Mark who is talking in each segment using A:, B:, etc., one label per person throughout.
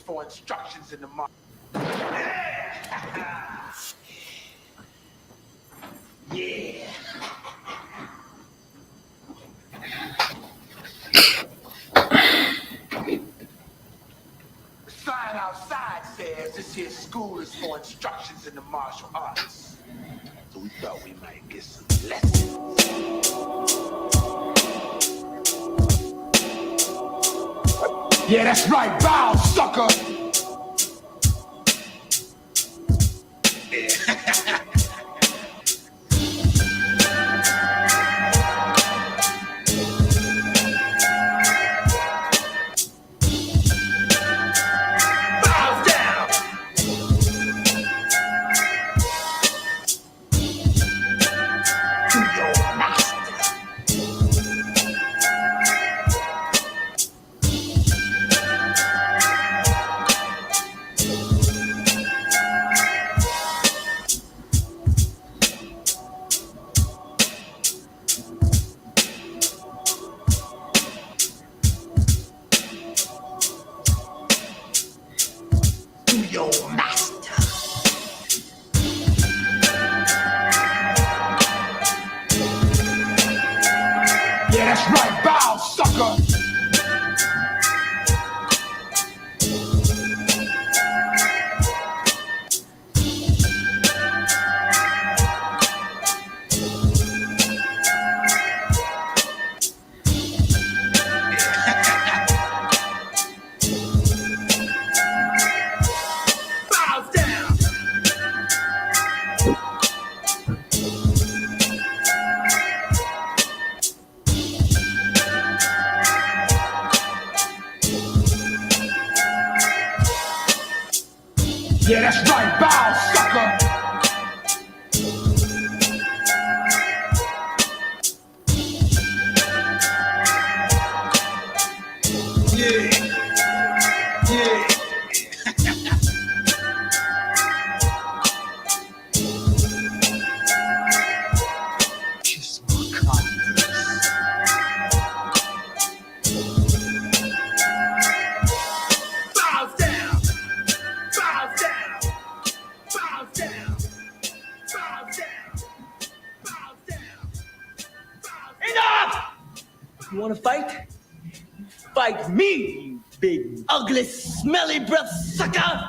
A: For instructions in the mark. Yeah. The sign outside says this here school is for instructions in the martial arts. So we thought we might get some lessons. Yeah, that's right, bow, sucker! Yeah, that's right, bow, sucker!
B: You wanna fight? Fight me, you big, ugly, smelly breath sucker!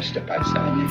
C: Step outside.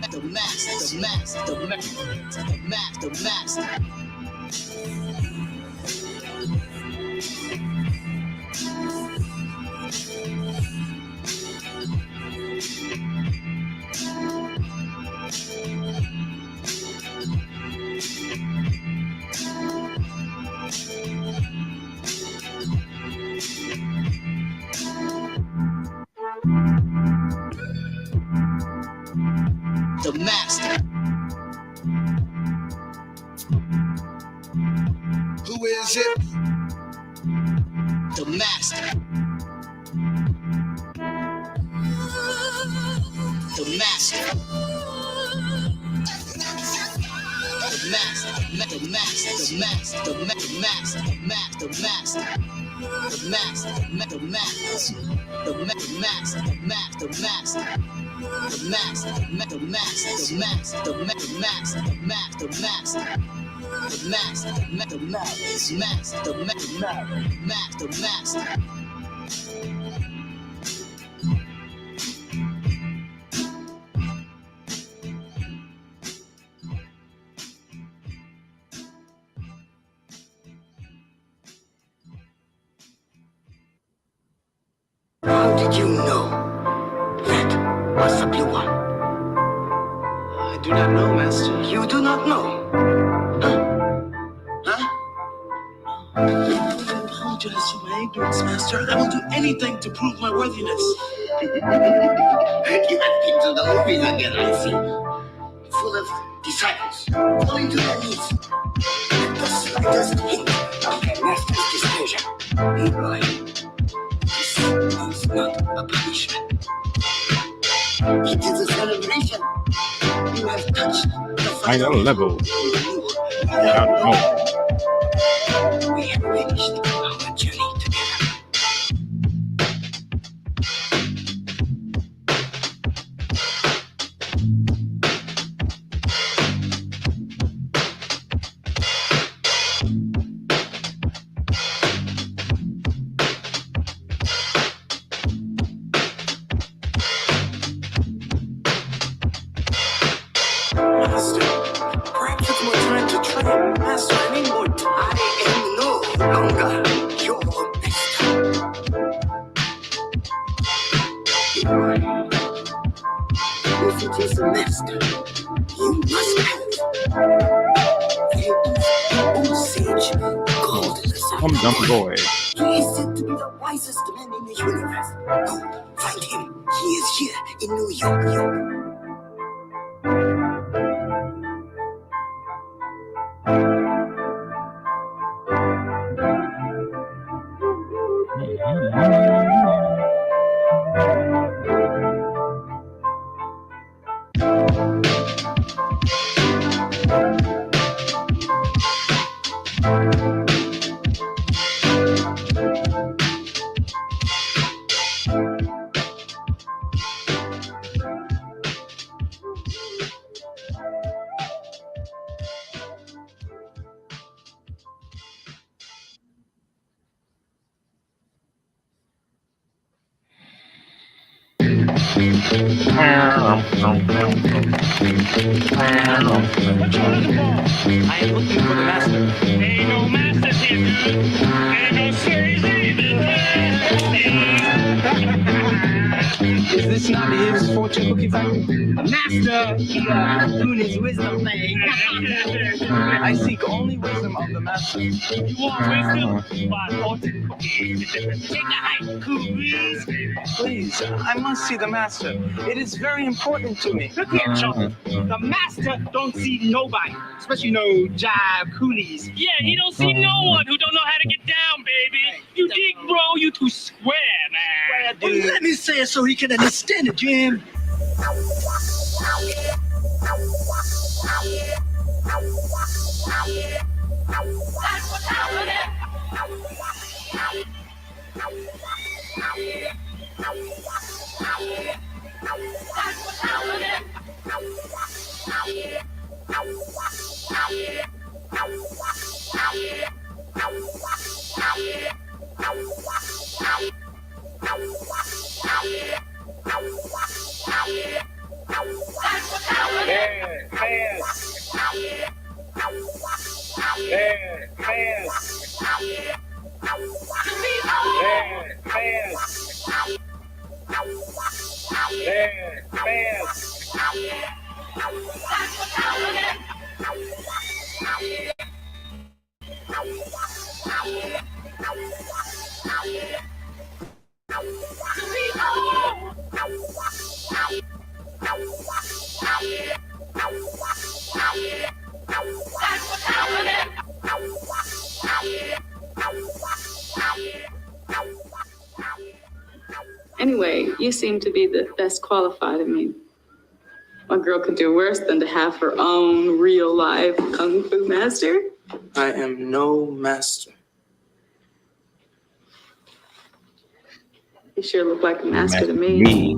B: the master, the master, the master, the master, the master. The master.
D: Who is it?
B: The master. The master. The master. The master. The master. The master. The master. The master. The master. The master. The master. The master. The master. The master, the master, the master, the master, the master, the master, the master, the master, the master, the master, the master.
E: How did you know that was the blue one?
B: I do not know, Master.
E: You do not know? Huh?
B: I apologize for my ignorance, Master. I will do anything to prove my worthiness.
E: You have been to the movies again, I see. Full of disciples, falling to their knees. The slightest hint of their master's displeasure. Leroy, this is not a punishment. It is a celebration. You have touched the
C: Final level.
E: final level. We have finished our journey together.
B: Master, perhaps it's more time to train. Master, I need more time.
E: I am no longer your master. Leroy, if it is a master, you must have it. There is an old sage called the
C: Come, dumb boy.
E: He is said to be the wisest man in the universe. Go, find him. He is here in New York.
B: I am looking for the master.
F: Ain't no masters here, dude. Ain't no series
B: Is this not his fortune cookie factory?
F: Master,
B: Doing his wisdom thing. I seek only wisdom of the master.
F: you want wisdom? Buy fortune cookies. Take the haiku, please.
B: Please, I must see the master. It is very important to me.
F: Look here, Chunk. The master don't see nobody, especially no jive coolies. Yeah, he don't see no one who don't know how to get down, baby. You dig, bro? You too square, man.
B: Well, let me say it so he can understand it, Jim.
D: Anyway, you seem to be the best qualified. I mean, what girl could do worse than to have her own real life kung fu master?
G: I am no master.
D: You sure look like a master to me.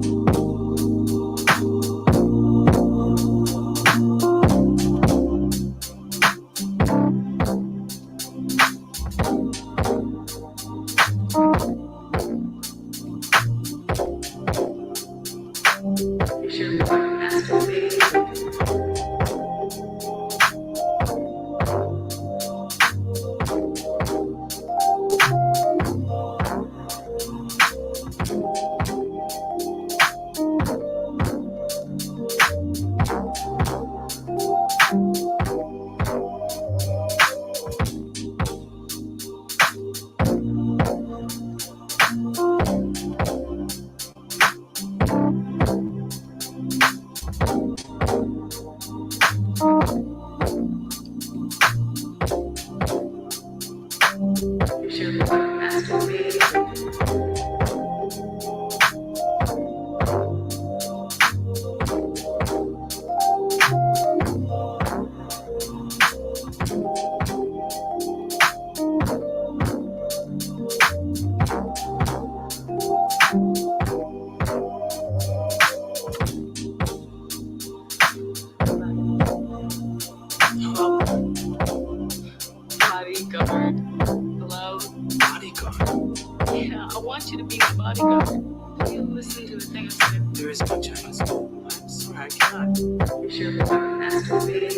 D: Bodyguard. Hello?
G: Bodyguard.
D: Yeah, I want you to be my bodyguard. You listen to the thing I said.
G: There is no Chinese. I'm sorry, I cannot.
D: You sure look like a master to me.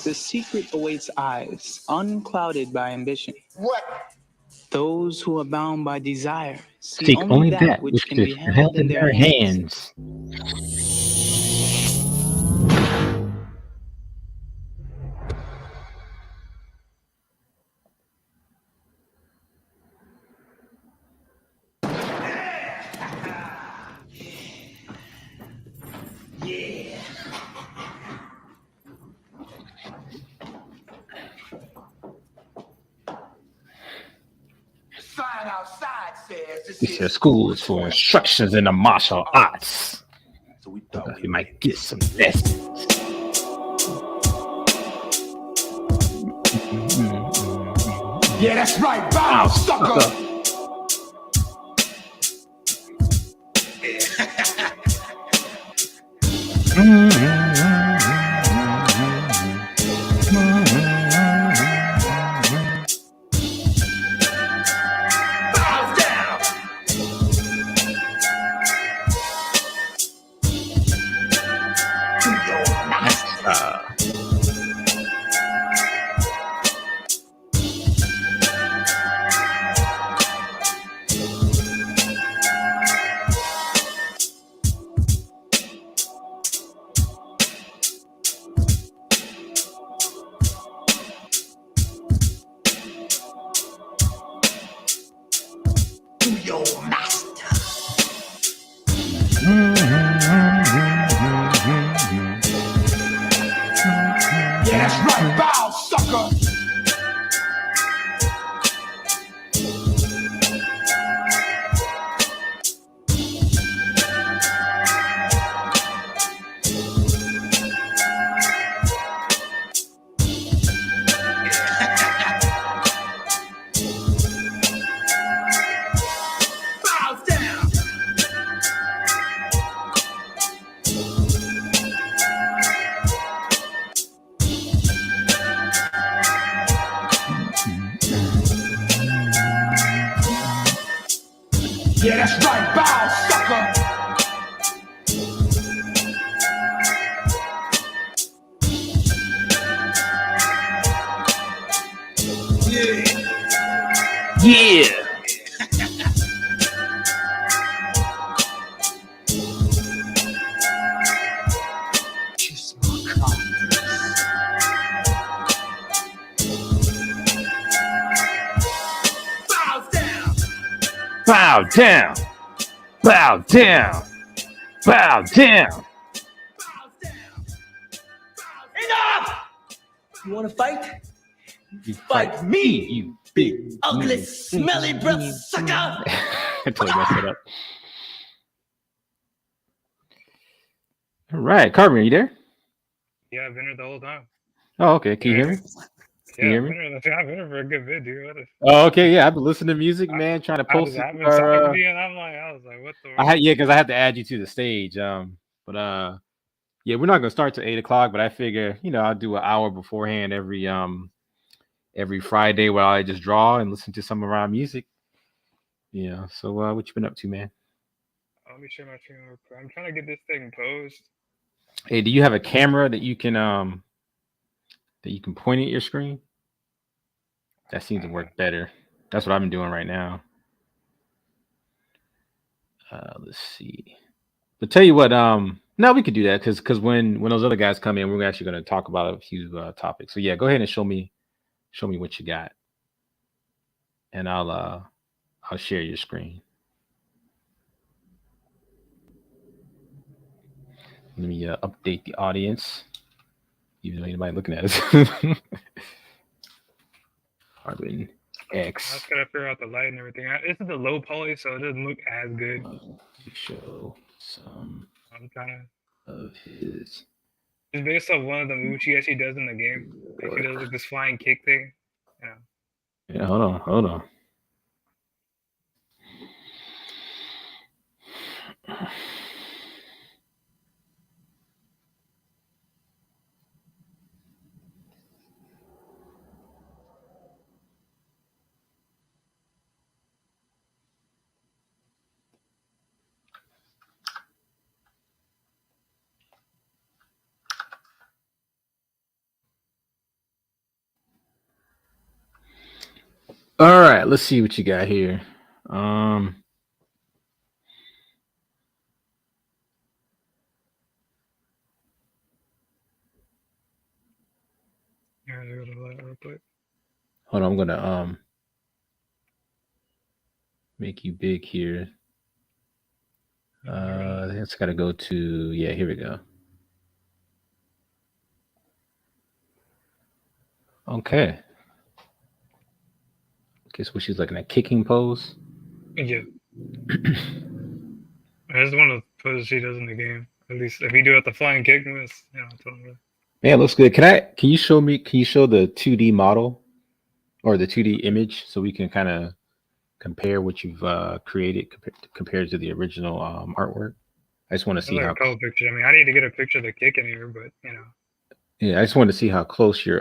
G: The secret awaits eyes, unclouded by ambition.
A: What?
G: Those who are bound by desire
C: Seek only that which
G: can be
C: is held in their hands.
A: Sign outside says
C: This your school is for instructions in the martial arts.
A: So we thought
C: You might get some lessons.
A: Yeah, that's right. Bow, sucker. Bow down. To your master. your master. Yeah, that's right, bow, sucker. Bow down. Yeah, that's right, bow, sucker.
C: Yeah.
A: Kiss my carcass. Bow down.
C: Bow down. Bow down. Bow down.
A: Bow down.
B: Enough! You wanna fight?
C: You fight me, you big
B: Ugly, smelly breath sucker!
C: I totally messed it up. All right, Carmen, are you there?
F: Yeah, I've been here the whole time.
C: Oh, okay. Can you hear me?
F: Yeah,
C: you hear
F: I've
C: me?
F: been here for a good bit, dude. What is,
C: Oh, okay. Yeah, I've been listening to music, man. Trying to post it.
F: I've been talking to you, and I was like, what the?
C: because I had to add you to the stage. But yeah, we're not gonna start till 8 o'clock. But I figure, I'll do an hour beforehand every Friday where I just draw and listen to some of our music. Yeah. So what you been up to, man?
F: Let me share my screen real quick. I'm trying to get this thing posed.
C: Hey, do you have a camera that you can point at your screen? That seems to work better. That's what I've been doing right now. Let's see. But tell you what, no, we could do that because when those other guys come in, we're actually going to talk about a few topics. So yeah, go ahead and show me what you got, and I'll share your screen. Let me update the audience, even though anybody looking at us. Carbon X.
F: I just gotta figure out the light and everything. This is the low poly, so it doesn't look as good.
C: Show some
F: I'm trying
C: of his.
F: It's based off one of the moves she actually does in the game. Like she does like this flying kick thing. Yeah.
C: Yeah, hold on. All right, let's see what you got here.
F: Yeah, I gotta light real quick.
C: Hold on, I'm gonna make you big here. I think it's got to go to here we go. Okay, so she's like in a kicking pose.
F: Yeah. That's one of the poses she does in the game. At least if you do it the flying kick, it's totally.
C: Yeah, it looks good. Can you show the 2D model or the 2D image so we can kind of compare what you've created compared to the original artwork? I just want to see
F: how. A couple pictures. I mean, I need to get a picture of the kick in here, but
C: Yeah, I just want to see how close your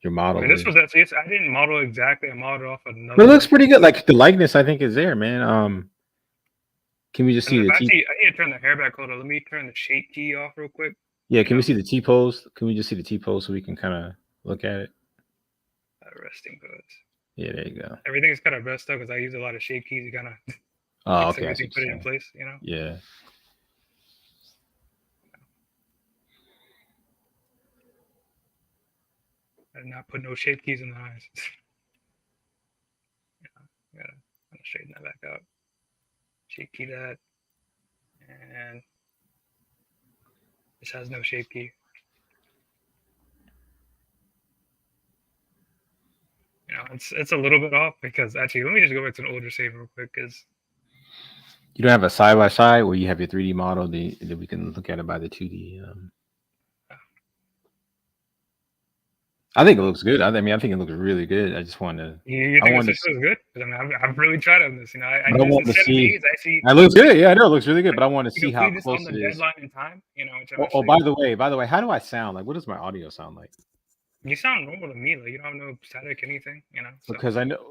C: model.
F: I mean, this was I didn't model exactly. I modeled off another.
C: But it looks pretty good. Like the likeness, I think is there, man. Can we just see the?
F: I need to turn the hair back. Hold on. Let me turn the shape key off real quick.
C: Yeah, can we see the T pose? Can we just see the T pose so we can kind of look at it?
F: Resting pose.
C: Yeah, there you go.
F: Everything's kind of best up because I use a lot of shape keys. You kind of.
C: Oh, okay.
F: Put it in place,
C: Yeah.
F: I did not put no shape keys in the eyes. Gotta
H: straighten that back out. Shape key that. And this has no shape key. You know, it's a little bit off because actually, let me just go back to an older save real quick because
C: You don't have a side by side where you have your 3D model that we can look at it by the 2D. I think it looks good. I mean, I think it looks really good. I just wanted to.
H: you think this is good? Because I mean, I've really tried on this. You know, I
C: I
H: did
C: want
H: this
C: to
H: in 7
C: see.
H: days. I see.
C: It looks good. Yeah, I know it looks really good. But I want to see how
H: complete this
C: close
H: on
C: it
H: the
C: is.
H: deadline in time. You know. Which
C: Oh, by the way, how do I sound? Like, what does my audio sound like?
H: You sound normal to me. Like you don't have no static anything. You know. So.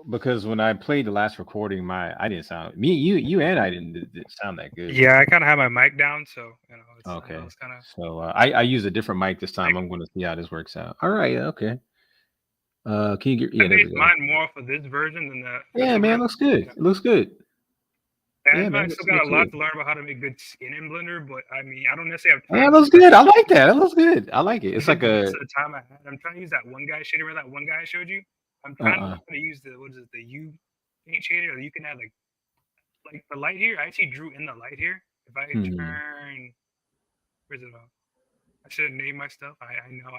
C: Because when I played the last recording, I didn't sound you and I didn't sound that good.
H: Yeah, I kind of have my mic down, so you know. It's,
C: okay.
H: It's kind of.
C: So I use a different mic this time. I'm going to see how this works out. All right. Okay. Can you get? Yeah,
H: I
C: there we
H: based
C: go.
H: mine more for this version than the.
C: Yeah, man, looks good. It looks good.
H: Yeah, man, I still got a lot to learn about how to make good skin in Blender, but I mean, I don't necessarily have time.
C: Yeah, it looks good. I like that. It looks good. I like it. It's like a.
H: The time I had. I'm trying to use that one guy shader. Remember that one guy I showed you? I'm trying to use the the U paint shader, or you can add like the light here. I actually drew in the light here. If I turn, where's it? I should have named my stuff. I know.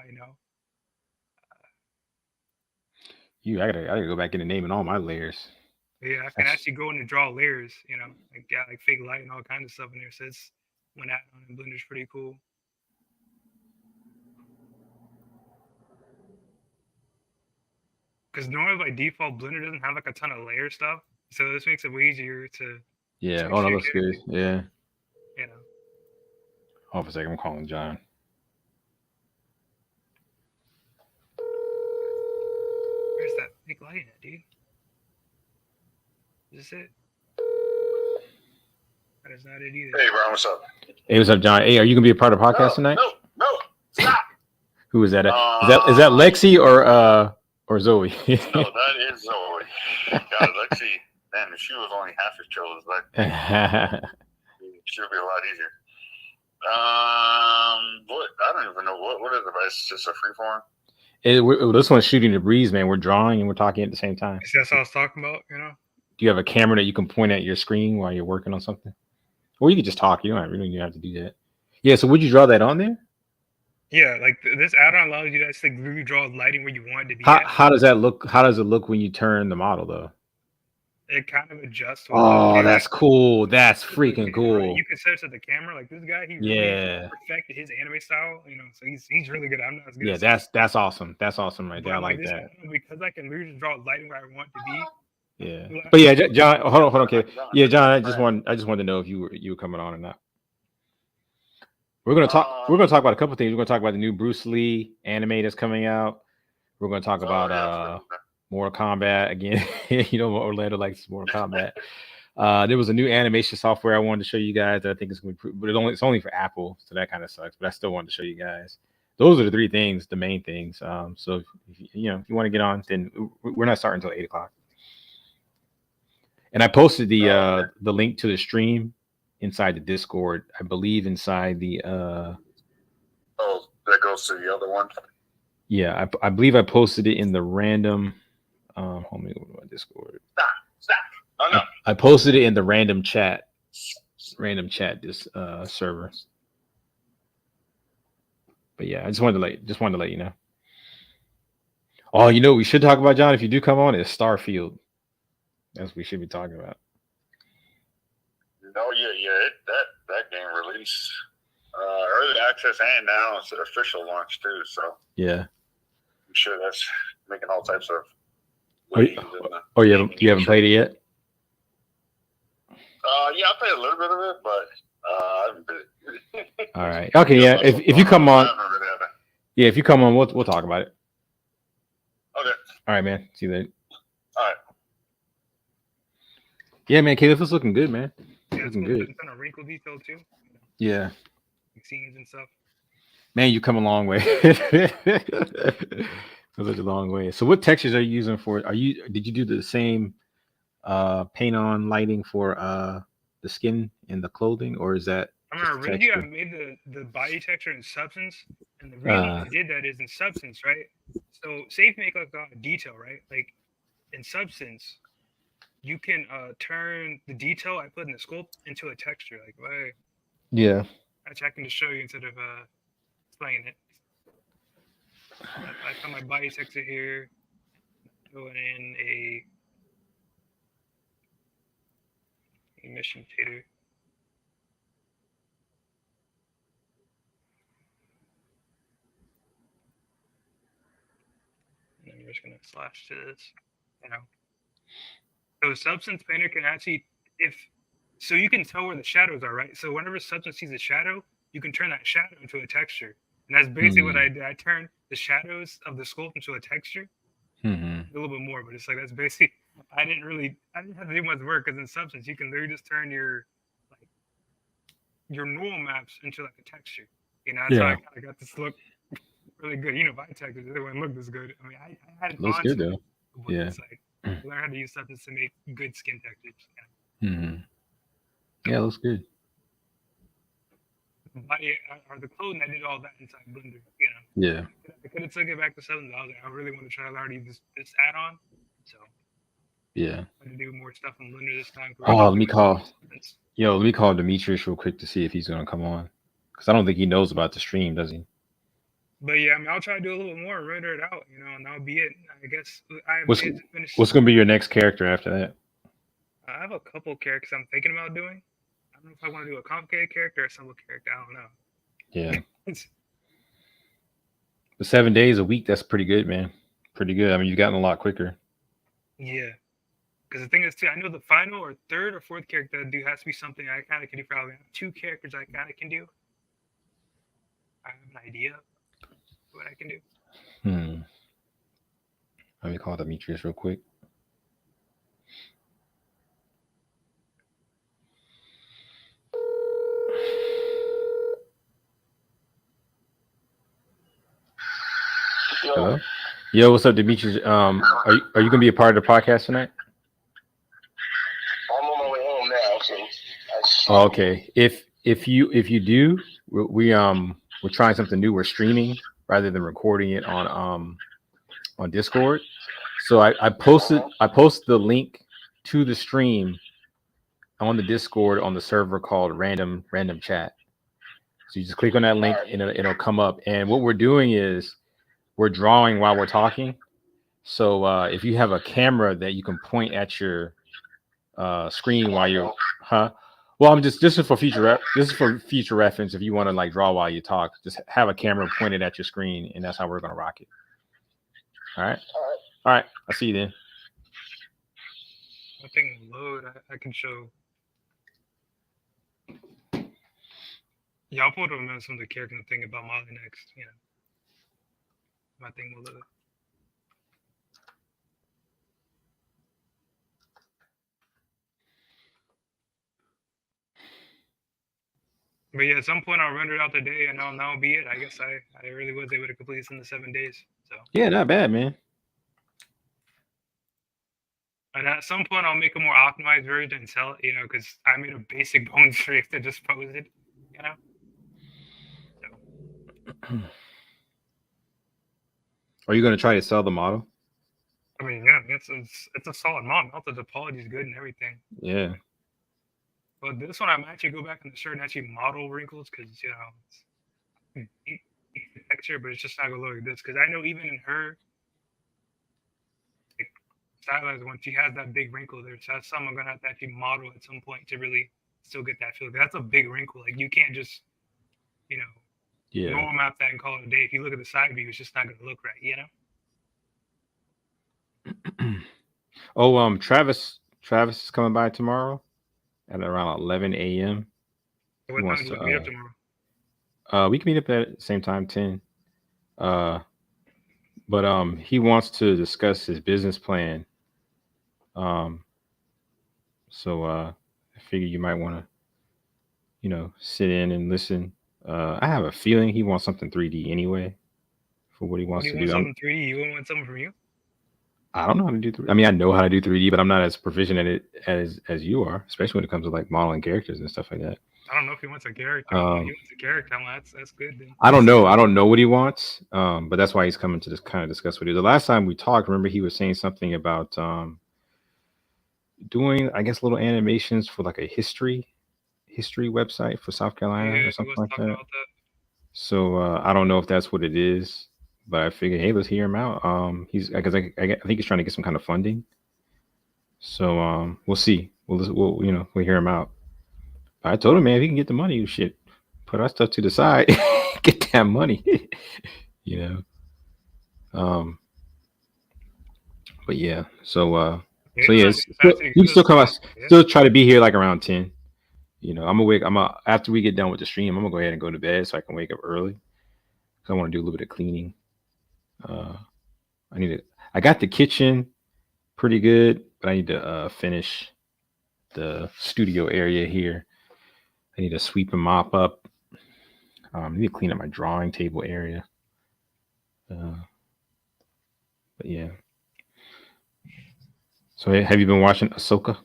C: I gotta go back in and naming all my layers.
H: Yeah, I can actually go in and draw layers, you know, like fake light and all kinds of stuff in there. So it's when that on in Blender's pretty cool. Because normally by default, Blender doesn't have like a ton of layer stuff, so this makes it way easier to.
C: Yeah. Oh, that looks good. Yeah.
H: You know.
C: Hold on a second. I'm calling John.
H: Where's that fake light at, dude? Is this it? That is not it either.
I: Hey, Brian, what's up?
C: Hey, what's up, John? Hey, are you gonna be a part of the podcast tonight?
I: No, stop.
C: Who is that? Is that Lexi or Zoe?
I: No, that is Zoe. God, Lexi, man, if she was only half as chill as that, she would be a lot easier. What? I don't even know what is it. It's just a free form.
C: This one's shooting the breeze, man. We're drawing and we're talking at the same time.
H: That's what I was talking about, you know.
C: Do you have a camera that you can point at your screen while you're working on something? Or you can just talk. You don't really have to do that. Yeah, so would you draw that on there?
H: Yeah, like this add-on allows you to actually really draw lighting where you want it to be.
C: How does that look? How does it look when you turn the model, though?
H: It kind of adjusts.
C: Oh, that's cool. That's freaking cool.
H: Right. You can set it to the camera. Like this guy, he really perfected his anime style. You know, so he's really good. I'm not as good.
C: Yeah, that's awesome. That's awesome right there. I like that.
H: Because I can really just draw lighting where I want it to be.
C: Yeah, but yeah, John, hold on, okay. Yeah, John, I just wanted to know if you were coming on or not. We're gonna talk about a couple things. We're gonna talk about the new Bruce Lee anime that's coming out. We're gonna talk about Mortal Kombat again. You know, Orlando likes Mortal Kombat. There was a new animation software I wanted to show you guys that I think is going to be, but it's only for Apple, so that kind of sucks. But I still wanted to show you guys. Those are the three things, the main things. So if you want to get on, then we're not starting until 8:00. And I posted the link to the stream inside the Discord. I believe inside the.
I: Oh, that goes to the other one.
C: Yeah, I believe I posted it in the random. Hold me with my Discord.
I: Stop. Oh, no.
C: I posted it in the random chat. This server. But yeah, I just wanted to let you know. Oh, you know what we should talk about, John, if you do come on, is Starfield. That's what we should be talking about.
I: Oh yeah, that game released early access and now it's an official launch too. So
C: yeah,
I: I'm sure that's making all types of.
C: You haven't played it yet?
I: Yeah, I played a little bit of it, but I haven't played it.
C: All right. Okay. Yeah. If you come on, if you come on, we'll talk about it.
I: Okay.
C: All right, man. See you later.
I: All right.
C: Yeah, man. Caleb, it's looking good, man.
H: Yeah,
C: looking good.
H: It's on a wrinkle detail too.
C: Yeah.
H: Scenes and stuff.
C: Man, you come a long way. Such a long way. So, what textures are you using for? Did you do the same paint on lighting for the skin and the clothing, or is that?
H: I made the body texture in Substance, and the reason I did that is in Substance, right? So, Safe make like a detail, right? Like in Substance, you can turn the detail I put in the sculpt into a texture. Like, if
C: Yeah.
H: actually, I can just show you instead of explaining it. I found my body texture here. Going in a emission shader. And I'm just gonna slash to this, you know. So Substance Painter can actually, so you can tell where the shadows are, right? So whenever Substance sees a shadow, you can turn that shadow into a texture. And that's basically what I did. I turned the shadows of the sculpt into a texture. A little bit more, but it's like, that's basically, I didn't have to do much work, because in Substance, you can literally just turn your normal maps into like a texture. You know, that's how I kind of got this look really good. You know, Vitex, it wouldn't look this good. I mean, I had it
C: Looks
H: on
C: good
H: to
C: though.
H: it, but it's like, learn how to use Substance to make good skin textures. You know?
C: Yeah, it looks good.
H: Body or the clothing, I did all that inside Blender. You know.
C: Yeah.
H: I could have took it back to $7. I really want to try to learn to use this add-on. So
C: yeah,
H: I'm gonna do more stuff in Blender this time.
C: Let me call Demetrius real quick to see if he's gonna come on, because I don't think he knows about the stream, does he?
H: But yeah, I mean, I'll try to do a little bit more, render it out, you know, and that'll be it. I guess I have
C: What's
H: yet to finish.
C: what's gonna be your next character after that?
H: I have a couple characters I'm thinking about doing. I don't know if I want to do a complicated character or a simple character. I don't know.
C: Yeah. The 7 days a week, that's pretty good, man. Pretty good. I mean, you've gotten a lot quicker.
H: Yeah. Because the thing is, too, I know the final or third or fourth character I do has to be something I kind of can do. Probably 2 characters I kind of can do. I have an idea of what I can do.
C: Let me call Demetrius real quick. Hello? Yo, what's up, Demetrius? Are you gonna be a part of the podcast tonight?
I: I'm on my way home now, so.
C: Oh, okay. If you do, we're trying something new. We're streaming rather than recording it on Discord. So I posted the link to the stream on the Discord on the server called random chat. So you just click on that link and it'll come up. And what we're doing is we're drawing while we're talking. So if you have a camera that you can point at your screen while you're, well, I'm this is for future reference. If you want to like draw while you talk, just have a camera pointed at your screen, and that's how we're gonna rock it. All right. I'll see you then.
H: I think load. I can show. Yeah, I'll put them in some of the character thing about Molly next. You know, my thing will load. But yeah, at some point I'll render it out today, and that'll be it. I guess I really was able to complete this in the 7 days. So
C: yeah, not bad, man.
H: And at some point I'll make a more optimized version and sell it, you know, because I made a basic bone streak that just posted, you know. So.
C: Are you gonna try to sell the model?
H: I mean, yeah, it's a solid model. The topology is good and everything.
C: Yeah.
H: But this one, I'm actually go back in the shirt and actually model wrinkles, because you know it's the texture, but it's just not gonna look like this. Because I know even in her like, stylized one, she has that big wrinkle there. So that's something I'm gonna have to actually model at some point to really still get that feel. That's a big wrinkle. Like you can't just, you know, normal map that and call it a day. If you look at the side view, it's just not gonna look right, you know.
C: Oh, Travis is coming by tomorrow at around 11 a.m.
H: What time do we meet up tomorrow?
C: We can meet up at the same time, 10. But he wants to discuss his business plan. So I figure you might want to, you know, sit in and listen. I have a feeling he wants something 3D anyway for what he wants to do.
H: Something 3D? You want something from you?
C: I don't know how to do 3D. I mean, I know how to do 3D, but I'm not as proficient at it as you are, especially when it comes to like modeling characters and stuff like that.
H: I don't know if he wants a character. He wants a character. I'm like, that's good. Then.
C: I don't know. I don't know what he wants. But that's why he's coming to just kind of discuss with you. The last time we talked, remember he was saying something about doing, I guess, little animations for like a history website for South Carolina
H: Yeah,
C: or
H: he
C: something
H: was
C: like
H: talking
C: that.
H: about that.
C: So I don't know if that's what it is, but I figured, hey, let's hear him out. He's because I think he's trying to get some kind of funding. So we'll see. We'll hear him out. I told him, man, if he can get the money, shit, put our stuff to the side, get that money, you know. But yeah,
H: Yeah,
C: so yeah, you can still come out,
H: yeah.
C: still try to be here like around 10. You know, I'm gonna wake. After we get done with the stream, I'm gonna go ahead and go to bed so I can wake up early. Cause I want to do a little bit of cleaning. Uh, I got the kitchen pretty good, but I need to finish the studio area here. I need to sweep and mop up. I need to clean up my drawing table area. But yeah. So have you been watching Ahsoka?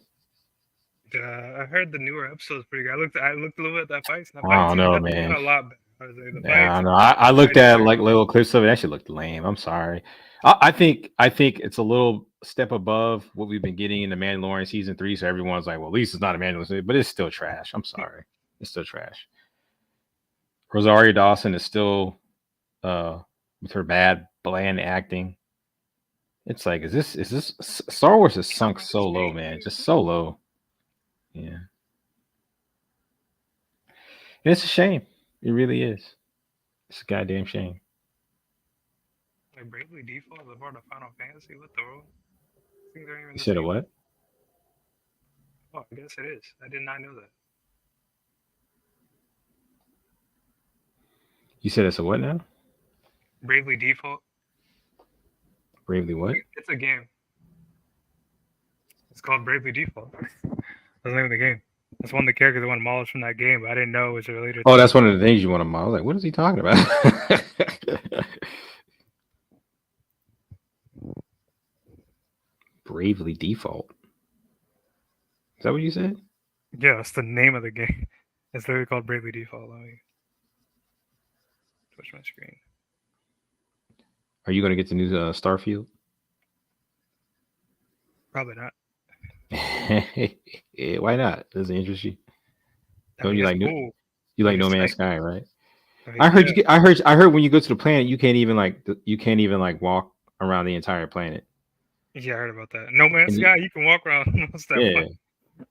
H: I heard the newer episode's pretty good. I looked a little bit at that fight. The
C: I
H: fight
C: don't
H: scene
C: know,
H: definitely got
C: man.
H: a lot better. I was like, the
C: Yeah,
H: fights.
C: I know. I looked at like little clips of it. That shit looked lame. I'm sorry. I think it's a little step above what we've been getting in the Mandalorian season 3. So everyone's like, well, at least it's not a Mandalorian, but it's still trash. I'm sorry. It's still trash. Rosario Dawson is still with her bland acting. It's like, is this Star Wars has sunk so low, man. Just so low. Yeah. And it's a shame. It really is. It's a goddamn shame.
H: Like Bravely Default is a part of Final Fantasy. What the world? Things aren't even
C: You
H: the
C: said a
H: same.
C: what?
H: Oh, I guess it is. I did not know that.
C: You said it's a what now?
H: Bravely Default.
C: Bravely what?
H: It's a game. It's called Bravely Default. That's the name of the game. That's one of the characters that went demolished from that game, but I didn't know it was related.
C: Oh, that's one of the things you want to model. I was like, what is he talking about? Bravely Default. Is that what you said?
H: Yeah, that's the name of the game. It's literally called Bravely Default. Let me switch my screen.
C: Are you going to get the new Starfield?
H: Probably not.
C: Yeah, why not? Does it interest you?
H: I mean,
C: you like
H: cool.
C: You like No
H: It's
C: Man's
H: like,
C: Sky, right?
H: I heard
C: I heard when you go to the planet, you can't even walk around the entire planet.
H: Yeah, I heard about that. No Man's Sky, you can walk around most of that planet.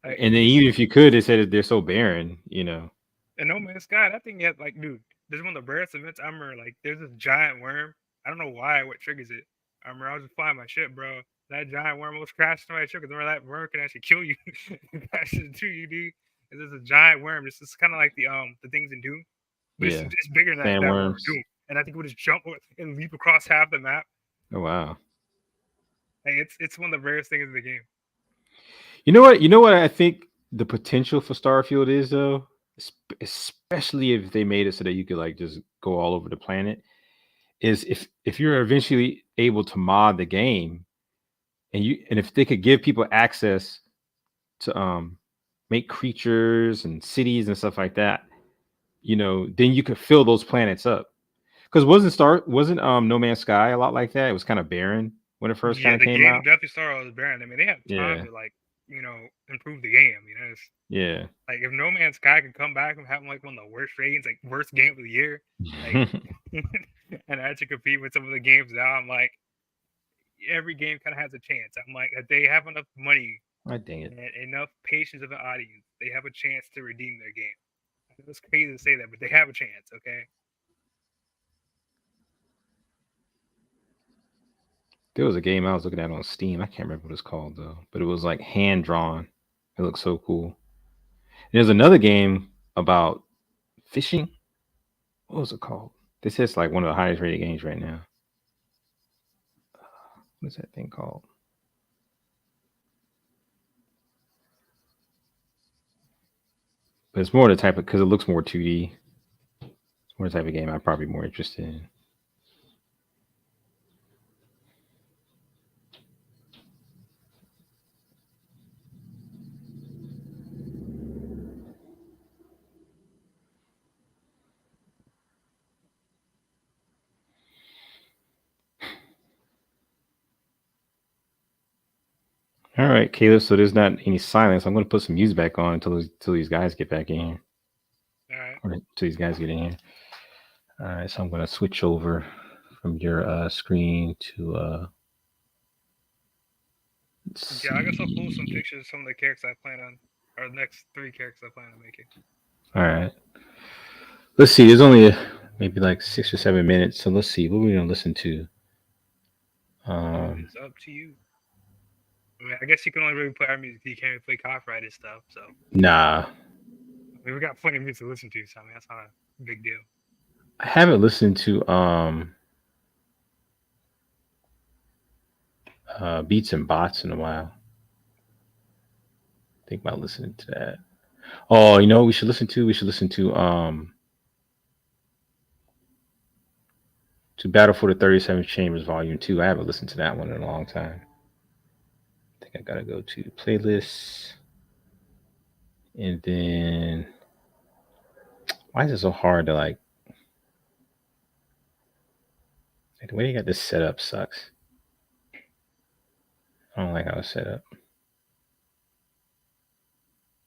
H: Like,
C: and then even if you could, they said that they're so barren, you know.
H: And No Man's Sky, that thing yet, like, dude, this is one of the rarest events. I remember, like, there's this giant worm. I don't know what triggers it. I remember I was just flying my ship, bro. That giant worm almost crashed into my ship because remember that worm can actually kill you. Crash into you, dude. It's just a giant worm. This is kind of like the things in Doom. But it's bigger than that worm in Doom. And I think it would just jump and leap across half the map.
C: Oh wow.
H: Like, it's one of the rarest things in the game.
C: You know what I think the potential for Starfield is, though, especially if they made it so that you could like just go all over the planet, is if you're eventually able to mod the game, and if they could give people access to make creatures and cities and stuff like that, you know, then you could fill those planets up. Because wasn't No Man's Sky a lot like that? It was kind of barren when it first kind of came out.
H: Definitely started with barren. I mean, they have time to like, you know, improve the game. You know, like if No Man's Sky can come back from having like one of the worst ratings, like worst game of the year, like, and actually compete with some of the games now, I'm like, every game kind of has a chance. I'm like, if they have enough money,
C: dang it,
H: and enough patience of an audience, they have a chance to redeem their game. I know it's crazy to say that, but they have a chance. Okay.
C: There was a game I was looking at on Steam. I can't remember what it's called though, but it was like hand drawn. It looked so cool. And there's another game about fishing. What was it called? This is like one of the highest rated games right now. What is that thing called? But it's more the type of, because it looks more 2D. It's more the type of game I'm probably more interested in. All right, Caleb. So there's not any silence. I'm going to put some music back on until these guys get back in here.
H: All right.
C: Or until these guys get in here. All right. So I'm going to switch over from your screen to.
H: Yeah, I guess I'll pull some pictures of some of the characters I plan on, or the next 3 characters I plan on making.
C: All right. Let's see. There's only maybe like 6 or 7 minutes. So let's see. What are we going to listen to?
H: It's up to you. I mean, I guess you can only really play our music. You can't really play copyrighted stuff. So.
C: Nah.
H: I mean, we got plenty of music to listen to, so I mean, that's not a big deal.
C: I haven't listened to Beats and Bots in a while. Think about listening to that. Oh, you know what we should listen to? We should listen to Battle for the 37th Chambers Volume 2. I haven't listened to that one in a long time. I think I gotta go to playlists. And then why is it so hard to like the way you got this set up sucks. I don't like how it's set up.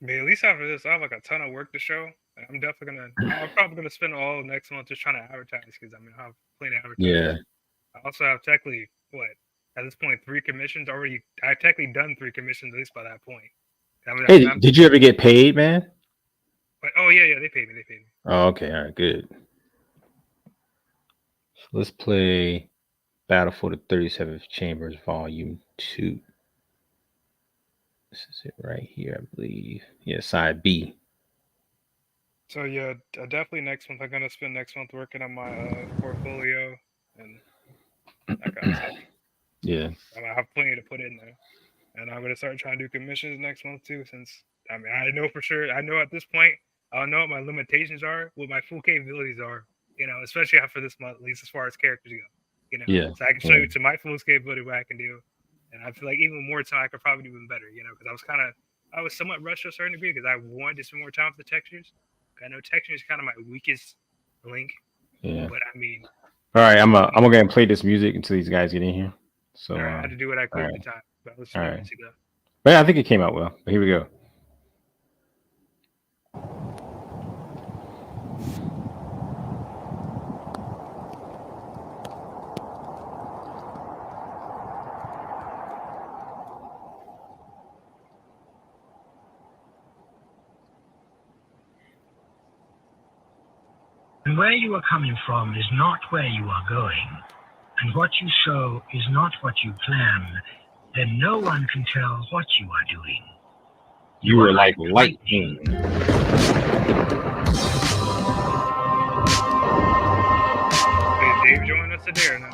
H: But at least after this, I have like a ton of work to show. I'm probably gonna spend all next month just trying to advertise because I mean I have plenty of advertising.
C: Yeah.
H: I also have technically at this point 3 commissions already. I've technically done 3 commissions at least by that point. I mean,
C: Hey, did you ever get paid, man?
H: But, oh yeah, they paid me.
C: Oh, okay, all right, good. So let's play Battle for the 37th Chambers Volume 2. This is it right here, I believe. Yeah, side B.
H: So yeah, definitely next month. I'm gonna spend next month working on my portfolio and that kind of stuff.
C: Yeah.
H: I have plenty to put in there, and I'm gonna start trying to do commissions next month too. Since I mean, I know for sure. I know at this point, I'll know what my limitations are, what my full capabilities are. You know, especially after this month, at least as far as characters go. You know,
C: Yeah.
H: so I can show you to my full capability what I can do, and I feel like even more time I could probably do even better. You know, because I was somewhat rushed to a certain degree because I wanted to spend more time with the textures. I know texture is kind of my weakest link.
C: Yeah.
H: But I mean.
C: All right, I'm gonna go ahead and play this music until these guys get in here. So
H: I had to do what I could at the time. But let's see that.
C: But yeah, I think it came out well. But here we go.
J: And where you are coming from is not where you are going, and what you sow is not what you plan, then no one can tell what you are doing.
C: You are like lightning.
H: Wait, Dave joined us today or no?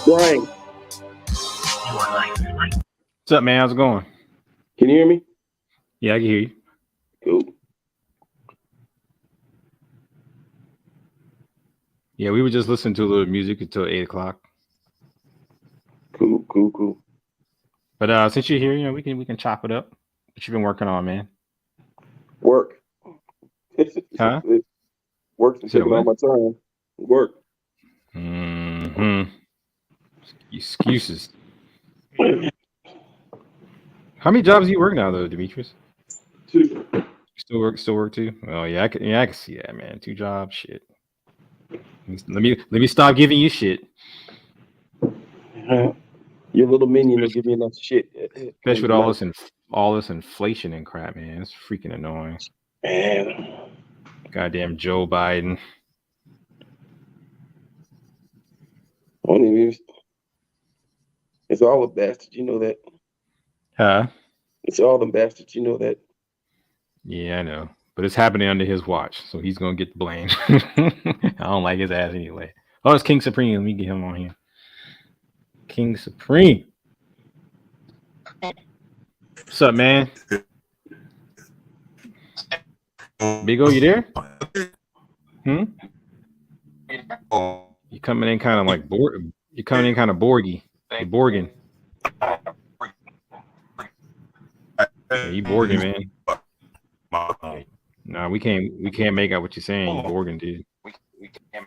K: Brian.
C: What's up, man? How's it going?
K: Can you hear me?
C: Yeah, I can hear you.
K: Cool.
C: Yeah, we were just listening to a little music until 8 o'clock.
K: Cool.
C: But since you're here, you know, we can chop it up. What you been working on, man?
K: Work.
C: Huh?
K: Work's been taking all my time. Work.
C: Excuses. How many jobs do you work now, though, Demetrius?
K: 2.
C: Still work too. Oh yeah, I can see that, man. 2 jobs, shit. Let me stop giving you shit.
K: Your little minion will give me enough shit.
C: Especially with all this inflation and crap, man. It's freaking annoying.
K: Man.
C: Goddamn Joe Biden.
K: It's all a bastard, you know that.
C: Huh?
K: It's all them bastards, you know that.
C: Yeah, I know. But it's happening under his watch, so he's gonna get the blame. I don't like his ass anyway. Oh, it's King Supreme. Let me get him on here. King Supreme. What's up, man? Big O, you there? You coming in kind of like You're coming in kind of Borgy. You're Borging. Yeah, you Borging, man. Nah, we can't make out what you're saying. You Borging, dude.
L: We can't.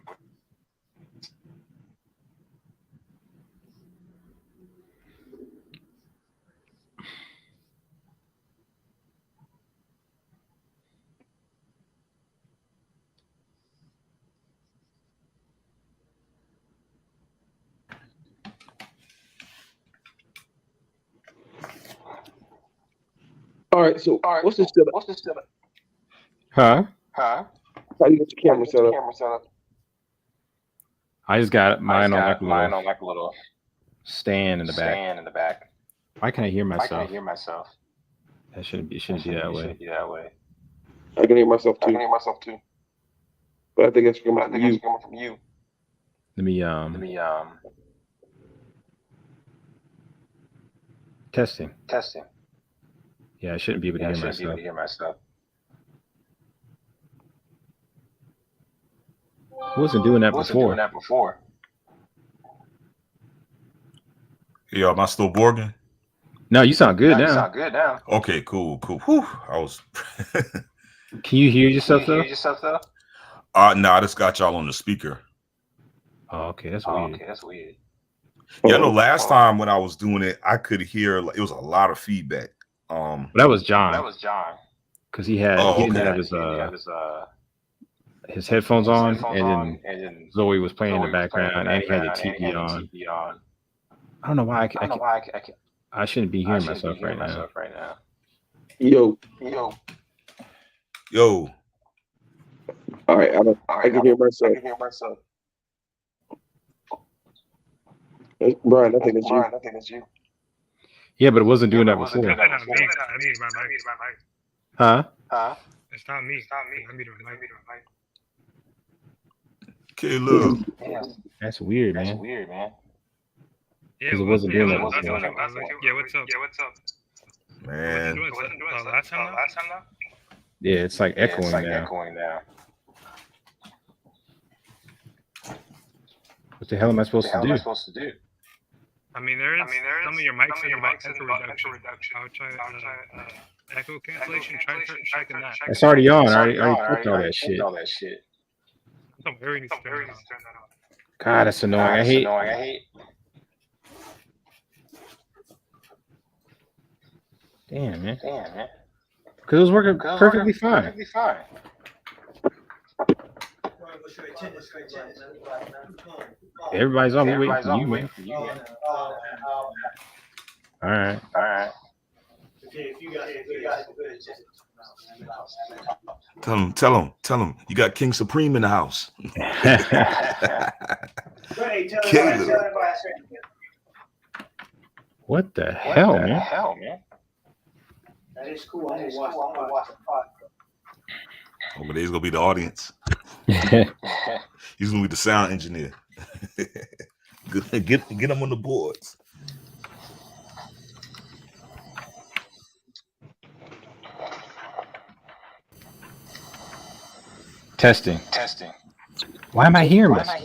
K: All right, so what's this setup?
C: Huh?
K: How do you get your camera set up?
C: I just got mine on like
L: a little
C: stand in the back. Why can't I hear myself? That shouldn't be that way.
K: I can hear myself too. But I think it's coming from you.
C: Let me testing. Yeah, I shouldn't be able to hear myself. I wasn't doing that before.
M: Yeah, am I still Borging?
C: No, you sound good now.
M: Okay, cool. Whew, I was.
C: Can you hear yourself though?
M: No, I just got y'all on the speaker.
C: Oh, okay, that's weird.
M: Yeah, I know. Last time when I was doing it, I could hear it was a lot of feedback.
C: That was John. Because he didn't have his headphones on, and then Zoe was playing in the background, and he had the TV on. I don't know why I shouldn't be hearing myself right now.
K: Yo. All right, I can hear myself. Brian, I think it's you.
C: Yeah, but it wasn't doing that before. Huh?
H: It's not me. I muted my mic.
M: Okay, look.
C: That's weird, man.
H: Yeah,
C: it wasn't doing that before.
H: Yeah, what's up?
M: Man.
H: Last time now?
C: Yeah, it's like echoing now. What the hell am I supposed to do?
H: I mean, there is some of your mics in about echo reduction. I'll try echo cancellation. Try checking that.
C: It's already on. I already clicked all that shit.
H: Somebody needs to turn that on.
C: God, that's annoying. I hate. Damn, man. Because it was working perfectly fine. Everybody's on me waiting for you, man. All right.
M: Tell him. You got King Supreme in the house.
C: What the hell, man?
J: That is cool. I'm gonna watch the podcast.
M: Oh, but he's gonna be the audience. He's gonna be the sound engineer. Get him on the boards.
C: Testing. Why am I hearing myself?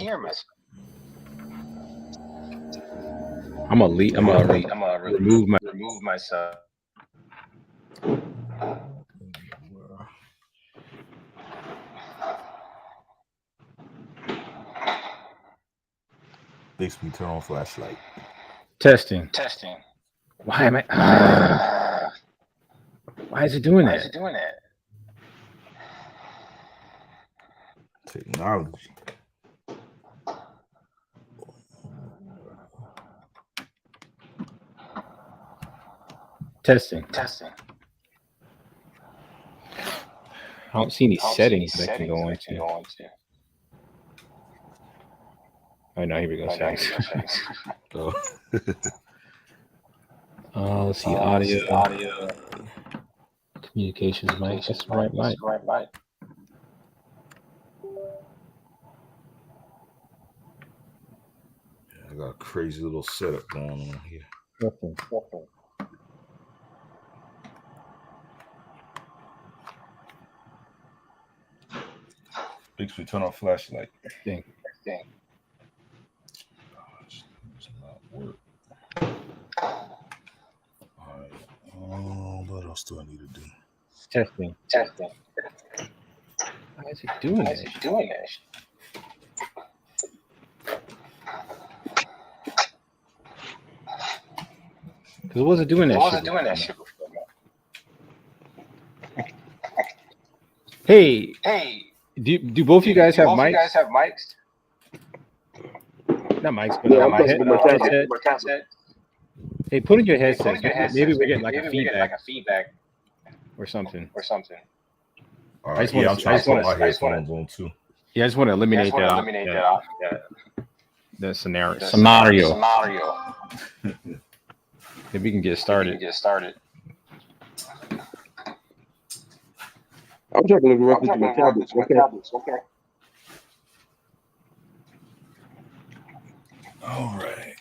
C: I'm gonna remove myself.
L: Makes me turn on flashlight.
C: Testing.
F: Testing.
C: Why am I? Why is it doing that?
L: Technology.
C: Testing.
F: Testing.
C: I don't see any settings that I can go into. Oh no, here we go. Settings. Let's see, audio. Communications mic. That's the right mic.
L: I got a crazy little setup going on here.
C: Nothing.
L: Makes me turn on flashlight.
C: Dang.
L: It's not work. All right. What else do I need to do?
C: Testing. Why is it doing that? Because it wasn't doing that shit before. Hey, do both of you guys have mics? Not mics, but headset. Hey, put in your headsets. Maybe we're getting like a feedback or something.
L: All right. I'm trying to put my headphones on too.
C: Yeah, I just want to eliminate that. The scenario. If we can get started.
K: I'm checking the reference to my tablets. Okay.
L: All right.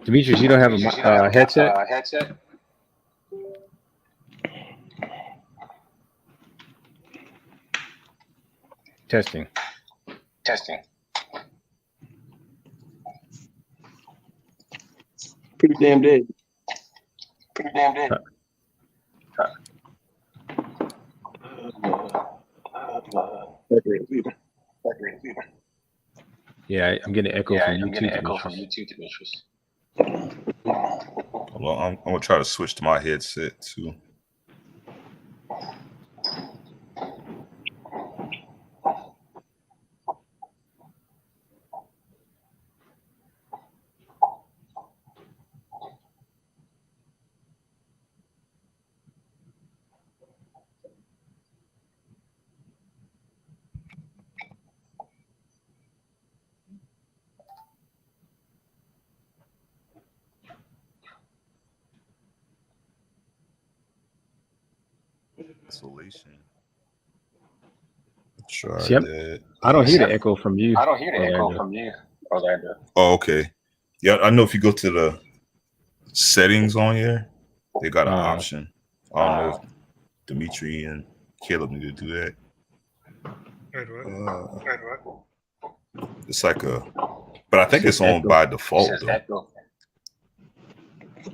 C: Demetrius, you don't have a headset? Testing.
K: Pretty damn dead.
C: Yeah, I'm getting an echo from YouTube, Demetrius.
L: Hold on, I'm gonna try to switch to my headset too. Isolation. Try that.
C: I don't hear the echo from you.
L: Orlando. Oh, okay. Yeah, I know if you go to the settings on here, they got an option. I don't know if Dimitri and Caleb need to do that. It's like a, but I think it's on by default though.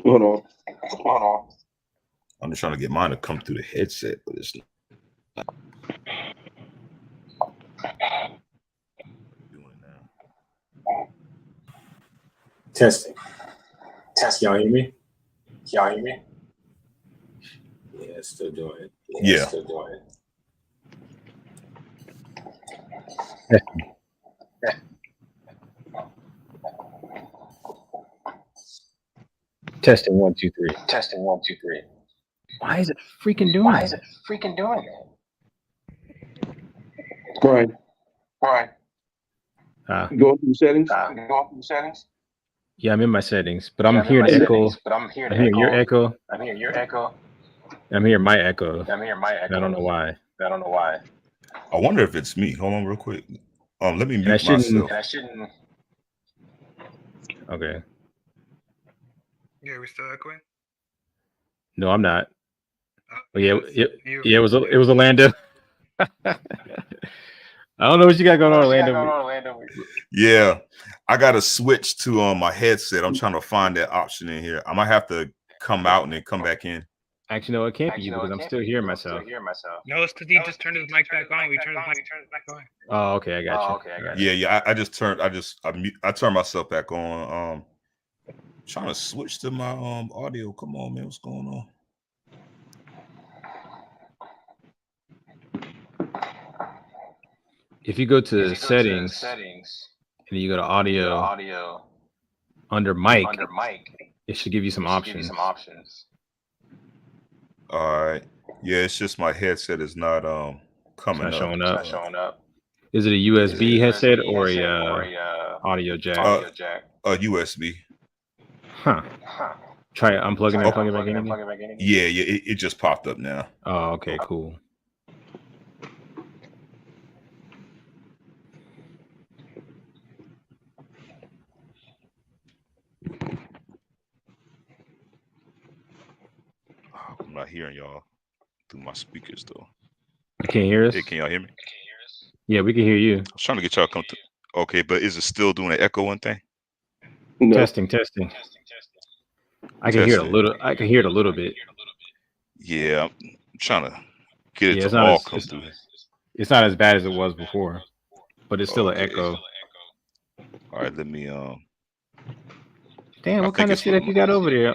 K: Hold on.
L: I'm just trying to get mine to come through the headset, but it's not.
C: Testing. Y'all hear me?
L: Yeah.
C: Yeah, it's still doing it.
L: Yeah.
C: Testing 1 2 3. Why is it freaking doing it?
K: Right. Go through settings.
C: Yeah, I'm in my settings, but I'm hearing echo. I'm hearing your echo. I'm hearing my echo. I don't know why.
L: I wonder if it's me. Hold on real quick. Let me mute myself.
C: Okay.
H: Yeah, we still echoing?
C: No, I'm not. Oh, yeah, it was Orlando. I don't know what you got going on, Orlando.
L: Yeah, I got to switch to my headset. I'm trying to find that option in here. I might have to come out and then come back in.
C: Actually, no, it can't be you because I'm still hearing myself.
H: No, it's because he just turned his mic back on. We turned his mic back on.
C: Oh, okay, I got you.
L: Yeah. I turned myself back on. Trying to switch to my audio. Come on, man, what's going on?
C: If you go to settings and you go to audio under mic, it should give you some options.
L: All right. Yeah, it's just my headset is not coming
C: It's
L: up.
C: not showing up. Is it a USB headset or a audio jack?
L: A USB.
C: Huh. Try unplugging and plugging back in again?
L: Yeah, it just popped up now.
C: Oh, okay, cool.
L: I'm not hearing y'all through my speakers though.
C: You can't hear us?
L: Hey, can y'all hear me?
C: Yeah, we can hear you.
L: I was trying to get y'all come to. Okay, but is it still doing the echoing thing?
K: No.
C: Testing. I can hear it a little. I can hear it a little bit.
L: Yeah, I'm trying to get it
C: it's
L: to
C: not
L: all
C: as,
L: come through.
C: It's not as bad as it was before, but it's still an echo.
L: All right, let me
C: Damn, what kind of shit have you got over there?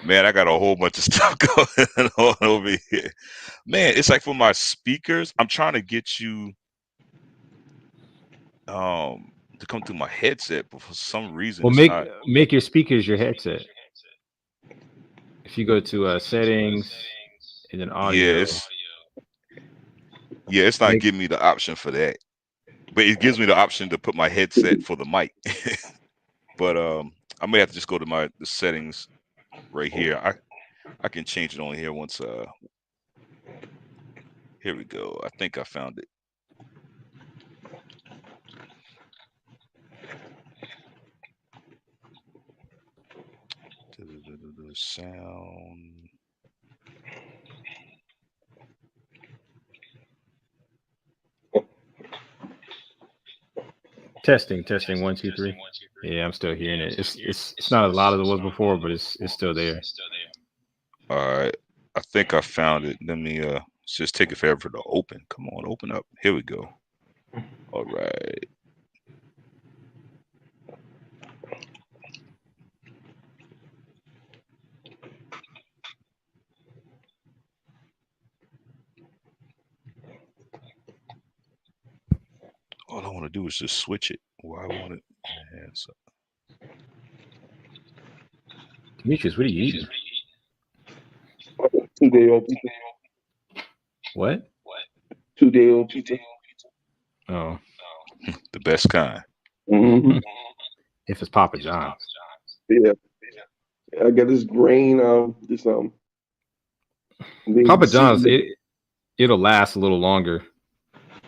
L: Man, I got a whole bunch of stuff going on over here. Man, it's like for my speakers, I'm trying to get you to come through my headset, but for some reason
C: well, make your speakers your headset. If you go to settings and then audio.
L: It's not giving me the option for that. But it gives me the option to put my headset for the mic. But I may have to just go to the settings right here. I can change it on here once here we go. I think I found it. The sound.
C: Testing 1 2 3. Yeah, I'm still hearing it. It's not as loud as it was before, but it's still there.
L: All right, I think I found it. Let me it's just take it forever to open. Come on, open up. Here we go. All right. All I want to do is just switch it. Why I want it? Yeah, so.
C: Demetrius, what are you eating?
K: 2-day-old pizza.
C: What?
K: 2-day-old pizza.
C: Oh,
L: the best kind.
K: Mm-hmm.
C: If it's Papa John's.
K: Yeah. I got this grain this
C: Papa John's. It'll last a little longer.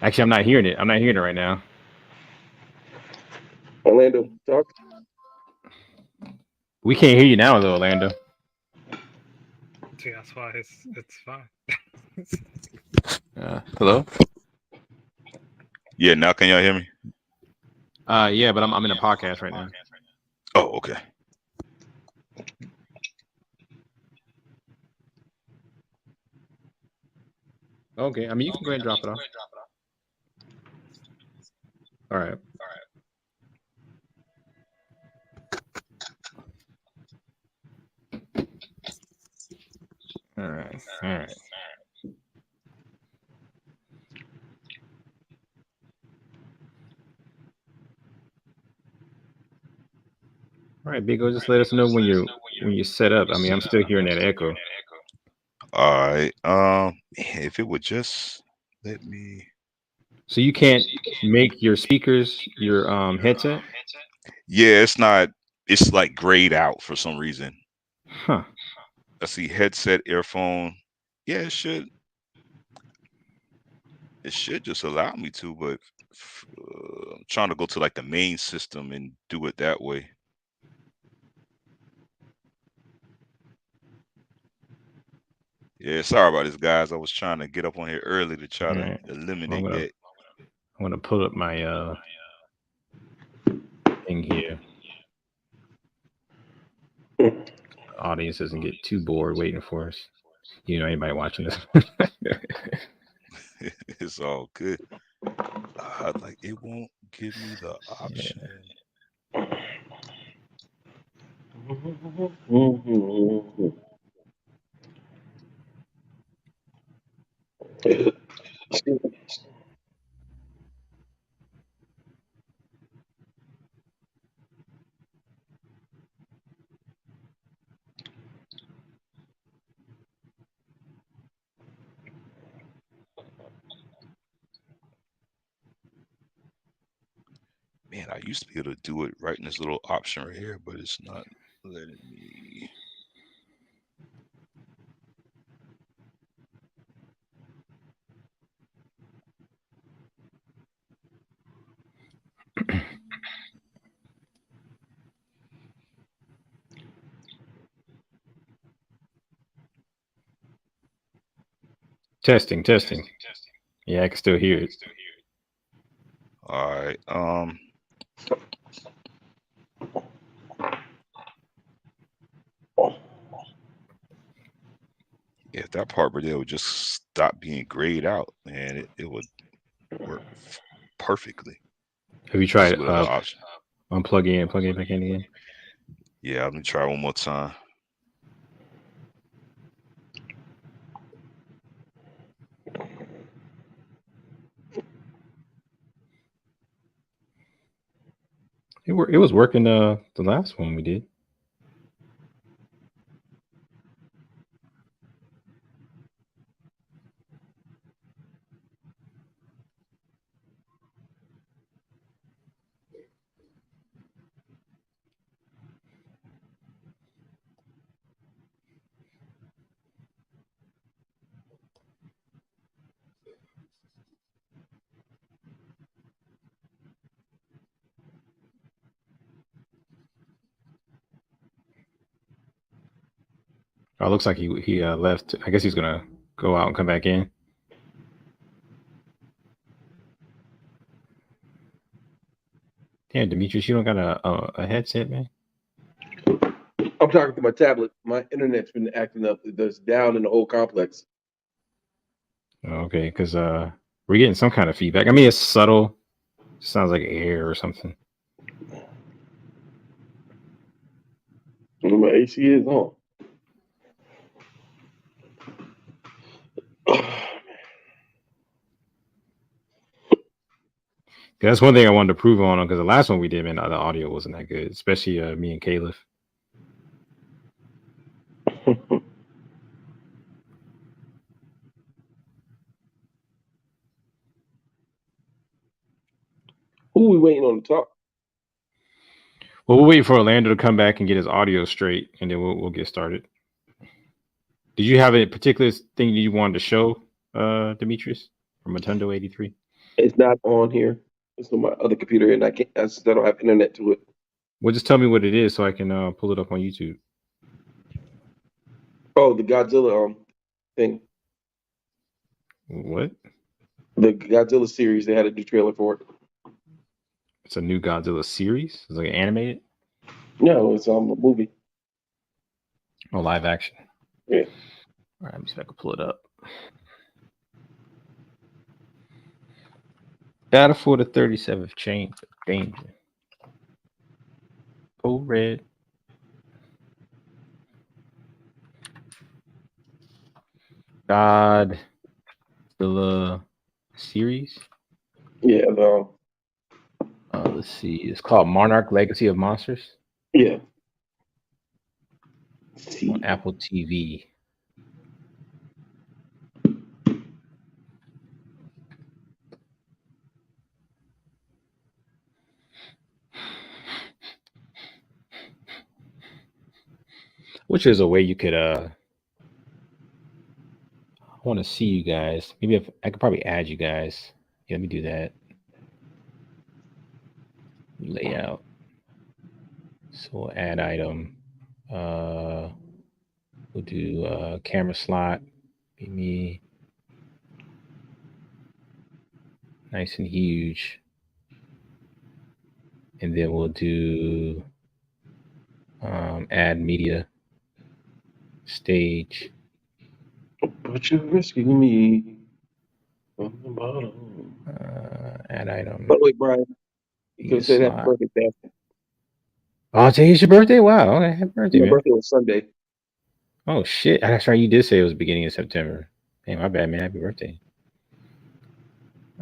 C: Actually, I'm not hearing it. I'm not hearing it right now.
K: Orlando, talk.
C: We can't hear you now, though, Orlando.
H: See, that's why it's fine.
C: Hello?
L: Yeah, now can y'all hear me?
C: Yeah, but I'm in a podcast right now.
L: Oh, okay.
C: Okay, I mean, you can go ahead and drop it off. All right. All right. All right, Big O, just let us know when you're set up. I mean, I'm still hearing that echo.
L: All right. If it would just let me.
C: So you can't make your speakers your headset?
L: Yeah, it's not. It's like grayed out for some reason.
C: Huh.
L: I see headset, earphone. Yeah, it should. It should just allow me to, but I'm trying to go to like the main system and do it that way. Yeah, sorry about this, guys. I was trying to get up on here early to try to eliminate that.
C: I'm gonna pull up my thing here. audience doesn't get too bored waiting for us. You know, anybody watching this?
L: It's all good. Like it won't give me the option. Man, I used to be able to do it right in this little option right here, but it's not letting me.
C: Testing. Yeah, I can still hear it.
L: All right. If that part right there would just stop being grayed out, man, it would work perfectly.
C: Have you tried
L: option?
C: Unplugging and plugging it back in again?
L: Yeah, let me try one more time.
C: It was working the last one we did. Oh, it looks like he left. I guess he's gonna go out and come back in. Damn, Demetrius, you don't got a headset, man?
K: I'm talking to my tablet. My internet's been acting up. It's down in the whole complex.
C: Okay, because we're getting some kind of feedback. I mean, it's subtle. It sounds like air or something.
K: My AC is on.
C: That's one thing I wanted to prove on because the last one we did, man, the audio wasn't that good, especially me and Caliph.
K: Who are we waiting on to talk?
C: Well, we'll wait for Orlando to come back and get his audio straight, and then we'll get started. Did you have a particular thing you wanted to show, Demetrius, from Rotundo 83?
K: It's not on here. It's on my other computer, and I don't have internet to it.
C: Well, just tell me what it is so I can pull it up on YouTube.
K: Oh, the Godzilla thing.
C: What?
K: The Godzilla series. They had a new trailer for it.
C: It's a new Godzilla series? It's like animated?
K: No, it's a movie.
C: Oh, live action.
K: Yeah.
C: All right, let me see if I can pull it up. Battle for the 37th Chamber. Danger. Oh, red. Godzilla series?
K: Yeah.
C: Let's see. It's called Monarch Legacy of Monsters.
K: Yeah.
C: On Apple TV. Which is a way you could I want to see you guys. Maybe if I could probably add you guys. Yeah, let me do that. Layout. So we'll add item. We'll do camera slot. Be me. Nice and huge. And then we'll do add media. Stage.
K: But you're risking me from the bottom.
C: Add item.
K: By the way, Brian, you could say happy birthday, Pastor.
C: Oh, today's your birthday? Wow. Okay, happy birthday,
K: My
C: man.
K: birthday was Sunday.
C: Oh shit. That's right. You did say it was beginning of September. Hey, my bad, man. Happy birthday.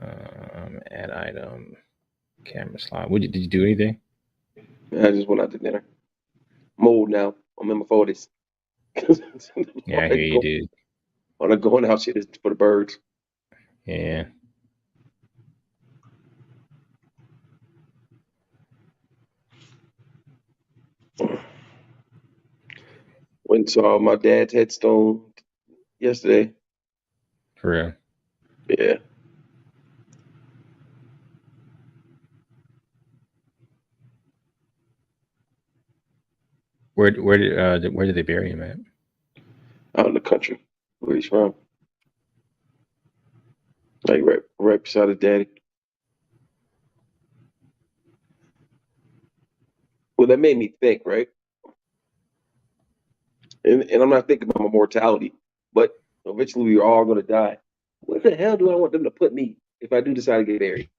C: Add item. Camera slot. Did you do anything?
K: I just went out to dinner. I'm old now. I'm in my 40s.
C: Yeah, I hear you, dude.
K: All the going out shit is for the birds.
C: Yeah.
K: Went and saw my dad's headstone yesterday.
C: For real.
K: Yeah.
C: Where did they bury him at?
K: Out in the country, where he's from. Like right beside his daddy. Well, that made me think, right? And I'm not thinking about my mortality, but eventually we're all going to die. Where the hell do I want them to put me if I do decide to get buried?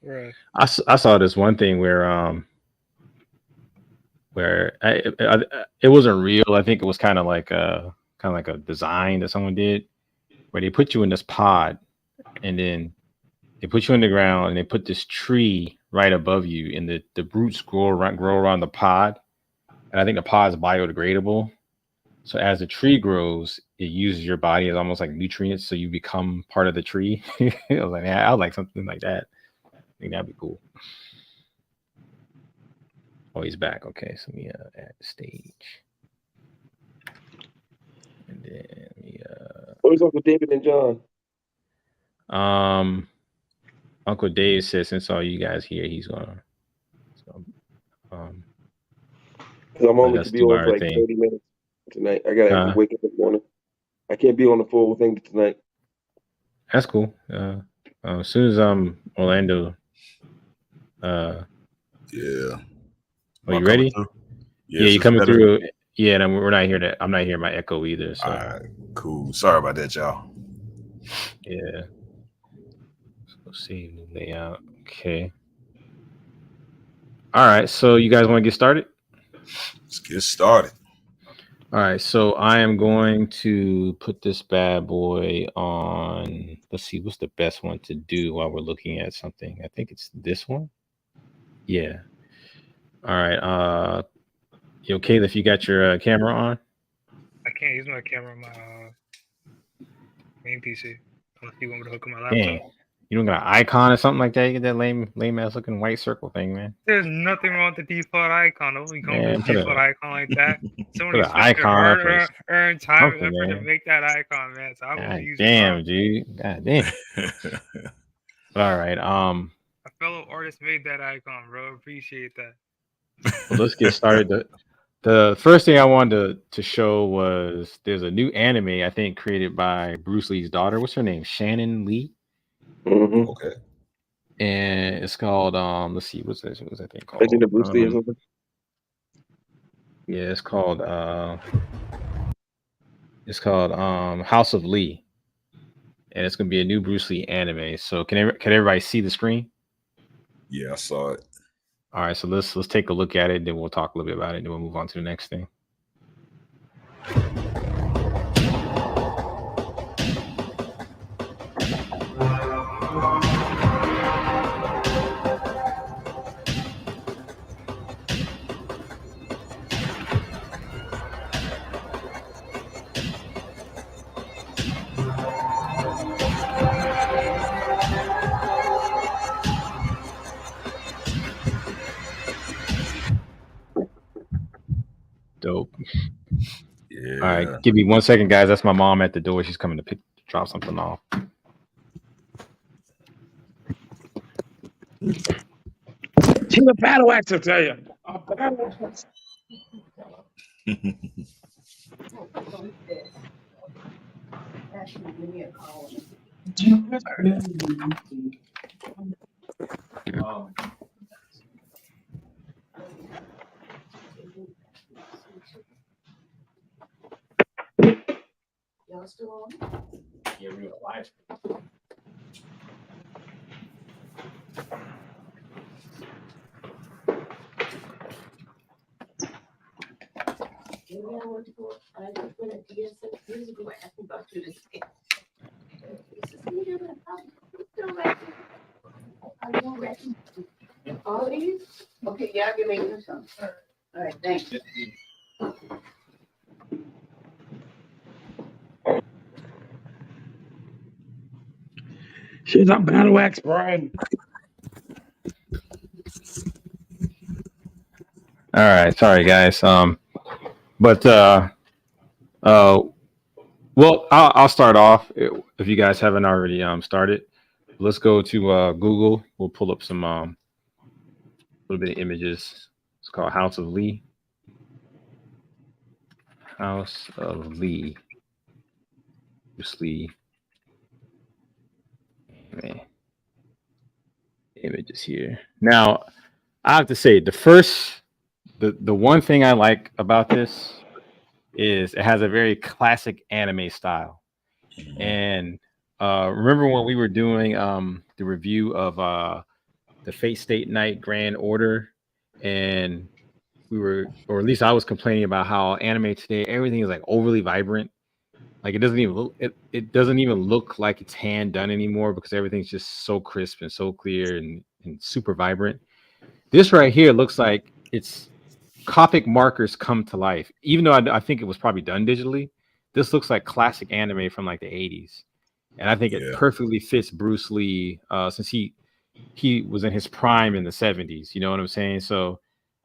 H: Right.
C: I saw this one thing where it wasn't real. I think it was kind of like a design that someone did, where they put you in this pod, and then they put you in the ground, and they put this tree right above you, and the roots grow around the pod, and I think the pod is biodegradable. So as the tree grows, it uses your body as almost like nutrients, so you become part of the tree. I was like, yeah, I would like something like that. I think that'd be cool. Oh, he's back. Okay, so we add stage. And then we
K: Where's Uncle David and John?
C: Uncle Dave says since all you guys here, he's gonna
K: because I'm only to be on for like 30 minutes tonight. I gotta wake up in the morning. I can't be on the full thing tonight.
C: That's cool. As soon as Orlando
L: yeah.
C: Are you ready?
L: Yeah,
C: you coming through. Yeah, and we're not here I'm not hearing my echo either. So
L: all right, cool. Sorry about that, y'all.
C: Yeah. So save the layout. Okay. All right. So you guys want to get started?
L: Let's get started.
C: All right. So I am going to put this bad boy on. Let's see. What's the best one to do while we're looking at something? I think it's this one. Yeah. All right. You okay if you got your camera on?
H: I can't use my camera on my main PC unless you want me to hook up my laptop.
C: Dang. You don't got an icon or something like that? You get that lame ass looking white circle thing, man.
H: There's nothing wrong with the default icon. Nobody going to the default icon like that. Somebody
C: put an icon
H: earn time and effort to make that icon, man. So I'm gonna use
C: damn, dude. God damn. All right.
H: A fellow artist made that icon, bro. Appreciate that.
C: Well, let's get started. The first thing I wanted to show was there's a new anime I think created by Bruce Lee's daughter. What's her name? Shannon Lee.
K: Mm-hmm.
L: Okay.
C: And it's called let's see, what's that thing called?
K: Legend of Bruce Lee or something?
C: Yeah, it's called House of Lee. And it's gonna be a new Bruce Lee anime. So can everybody see the screen?
L: Yeah, I saw it.
C: All right, so let's take a look at it, then we'll talk a little bit about it, then we'll move on to the next thing. Dope.
L: Yeah.
C: All right, give me 1 second, guys. That's my mom at the door. She's coming to drop something off.
K: She's a battle axe, I tell you. A battle axe.
C: Yeah, we're gonna live.
N: All these? Okay, yeah, give me this one. All right, thanks.
K: Shit, I'm battle axe, Brian.
C: All right, sorry guys. But well, I'll start off if you guys haven't already started. Let's go to Google. We'll pull up some little bit of images. It's called House of Lee. House of Lee. Bruce Lee. Man. Images here. Now, I have to say the one thing I like about this is it has a very classic anime style. And remember when we were doing the review of the Fate State Night Grand Order, and we were, or at least I was complaining about how anime today everything is like overly vibrant. Like it doesn't even look it doesn't even look like it's hand done anymore because everything's just so crisp and so clear and super vibrant. This right here looks like it's Copic markers come to life. Even though I think it was probably done digitally, this looks like classic anime from like the 80s. And I think it perfectly fits Bruce Lee since he was in his prime in the 70s. You know what I'm saying? So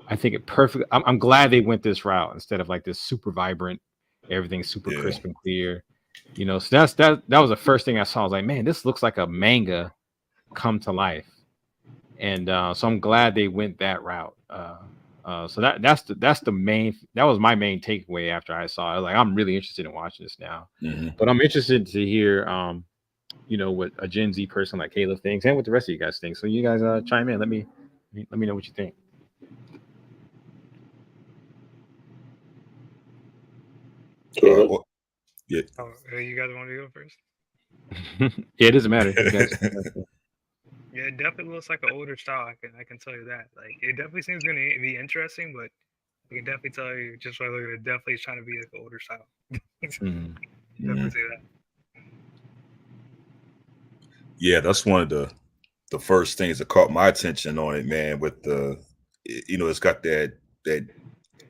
C: I think it perfectly. I'm glad they went this route instead of like this super vibrant, everything's super crisp and clear. You know, so that was the first thing I saw. I was like, man, this looks like a manga come to life. And so I'm glad they went that route. So that was my main takeaway after I saw it. Like, I'm really interested in watching this now. But I'm interested to hear you know, what a Gen Z person like Caleb thinks and what the rest of you guys think. So you guys chime in. Let me know what you think.
L: Yeah.
H: Oh, you guys want to go first?
C: Yeah, it doesn't matter. You guys,
H: yeah, it definitely looks like an older style. I can tell you that. Like, it definitely seems going to be interesting, but I can definitely tell you just by looking at it, definitely is trying to be like an older style. Definitely say that.
L: Yeah, that's one of the first things that caught my attention on it, man. With you know, it's got that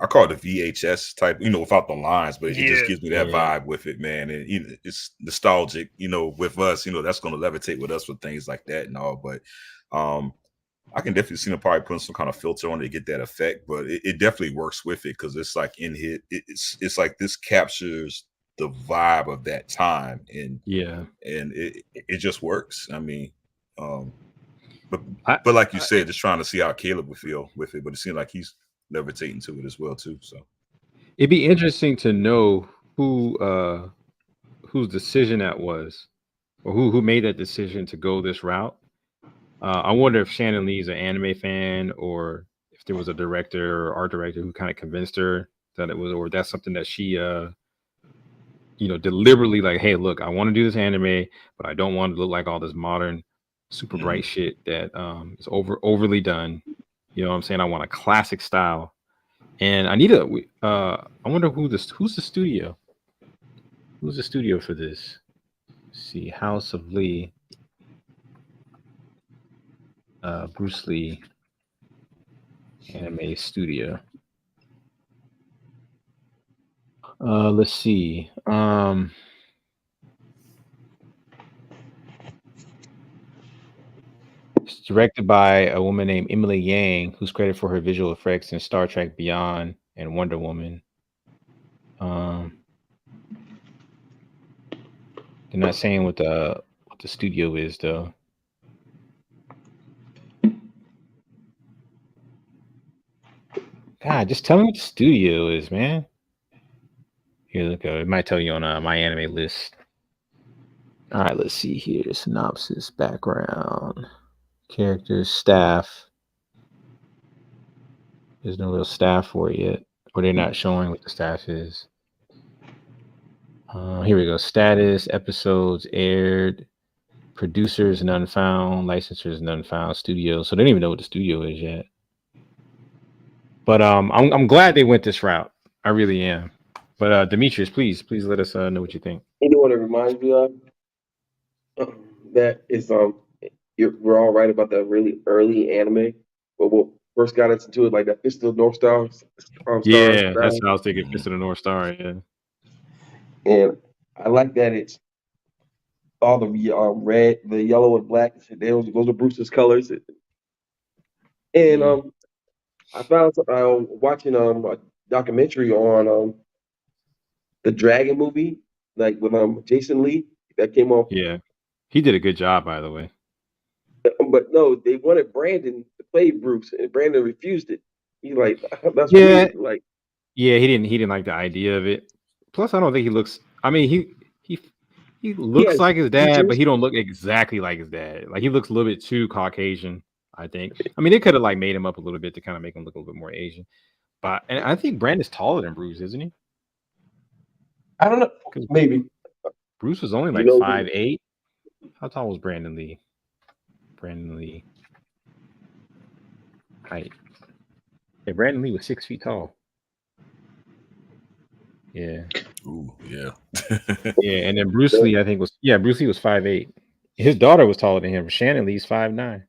L: I call it the VHS type, you know, without the lines, but it just gives me that vibe with it, man. And you know, it's nostalgic, you know, with us, you know, that's going to levitate with us with things like that and all. But I can definitely see them probably putting some kind of filter on it to get that effect, but it definitely works with it because it's like it's like this captures the vibe of that time, and it just works. I mean, but like you said, just trying to see how Caleb would feel with it, but it seems like he's levitating to it as well too. So
C: it'd be interesting to know whose decision that was, or who made that decision to go this route. I wonder if Shannon Lee's an anime fan, or if there was a director or art director who kind of convinced her that it was, or that's something that she you know, deliberately like, hey, look, I want to do this anime, but I don't want to look like all this modern, super bright shit that is overly done. You know what I'm saying? I want a classic style. And I need I wonder who's the studio? Who's the studio for this? Let's see, House of Lee. Bruce Lee Anime Studio. Let's see. It's directed by a woman named Emily Yang, who's credited for her visual effects in Star Trek Beyond and Wonder Woman. They're not saying what the studio is though. God, just tell me what the studio is, man. Here, look, it might tell you on my anime list. All right, let's see here. Synopsis, background, characters, staff. There's no real staff for it yet, or they're not showing what the staff is. Here we go. Status, episodes aired, producers none found, licensors none found, studios. So they don't even know what the studio is yet. But I'm glad they went this route. I really am. But Demetrius, please let us know what you think.
K: You know what it reminds me of? That is we're all right about the really early anime, but what first got us into it, like that Fist of the North Star.
C: Yeah, that's what I was thinking. Fist of the North Star. Yeah,
K: and I like that it's all the red, the yellow, and black. Those are Bruce's colors. And I found watching a documentary on the Dragon movie, like with Jason Lee, that came off.
C: Yeah, he did a good job, by the way.
K: But no, they wanted Brandon to play Bruce, and Brandon refused it. He's like, "That's weird." Like,
C: yeah, he didn't like the idea of it. Plus, I don't think he looks. I mean, he looks like his dad, but he don't look exactly like his dad. Like he looks a little bit too Caucasian, I think. I mean, they could have like made him up a little bit to kind of make him look a little bit more Asian. But and I think Brandon's taller than Bruce, isn't he?
K: I don't know. Maybe
C: Bruce was only like 5'8". How tall was Brandon Lee? Height. Yeah, Brandon Lee was 6 feet tall. Yeah.
L: Ooh, yeah.
C: Yeah, and then Bruce Lee, I think Bruce Lee was 5'8". His daughter was taller than him. Shannon Lee's 5'9".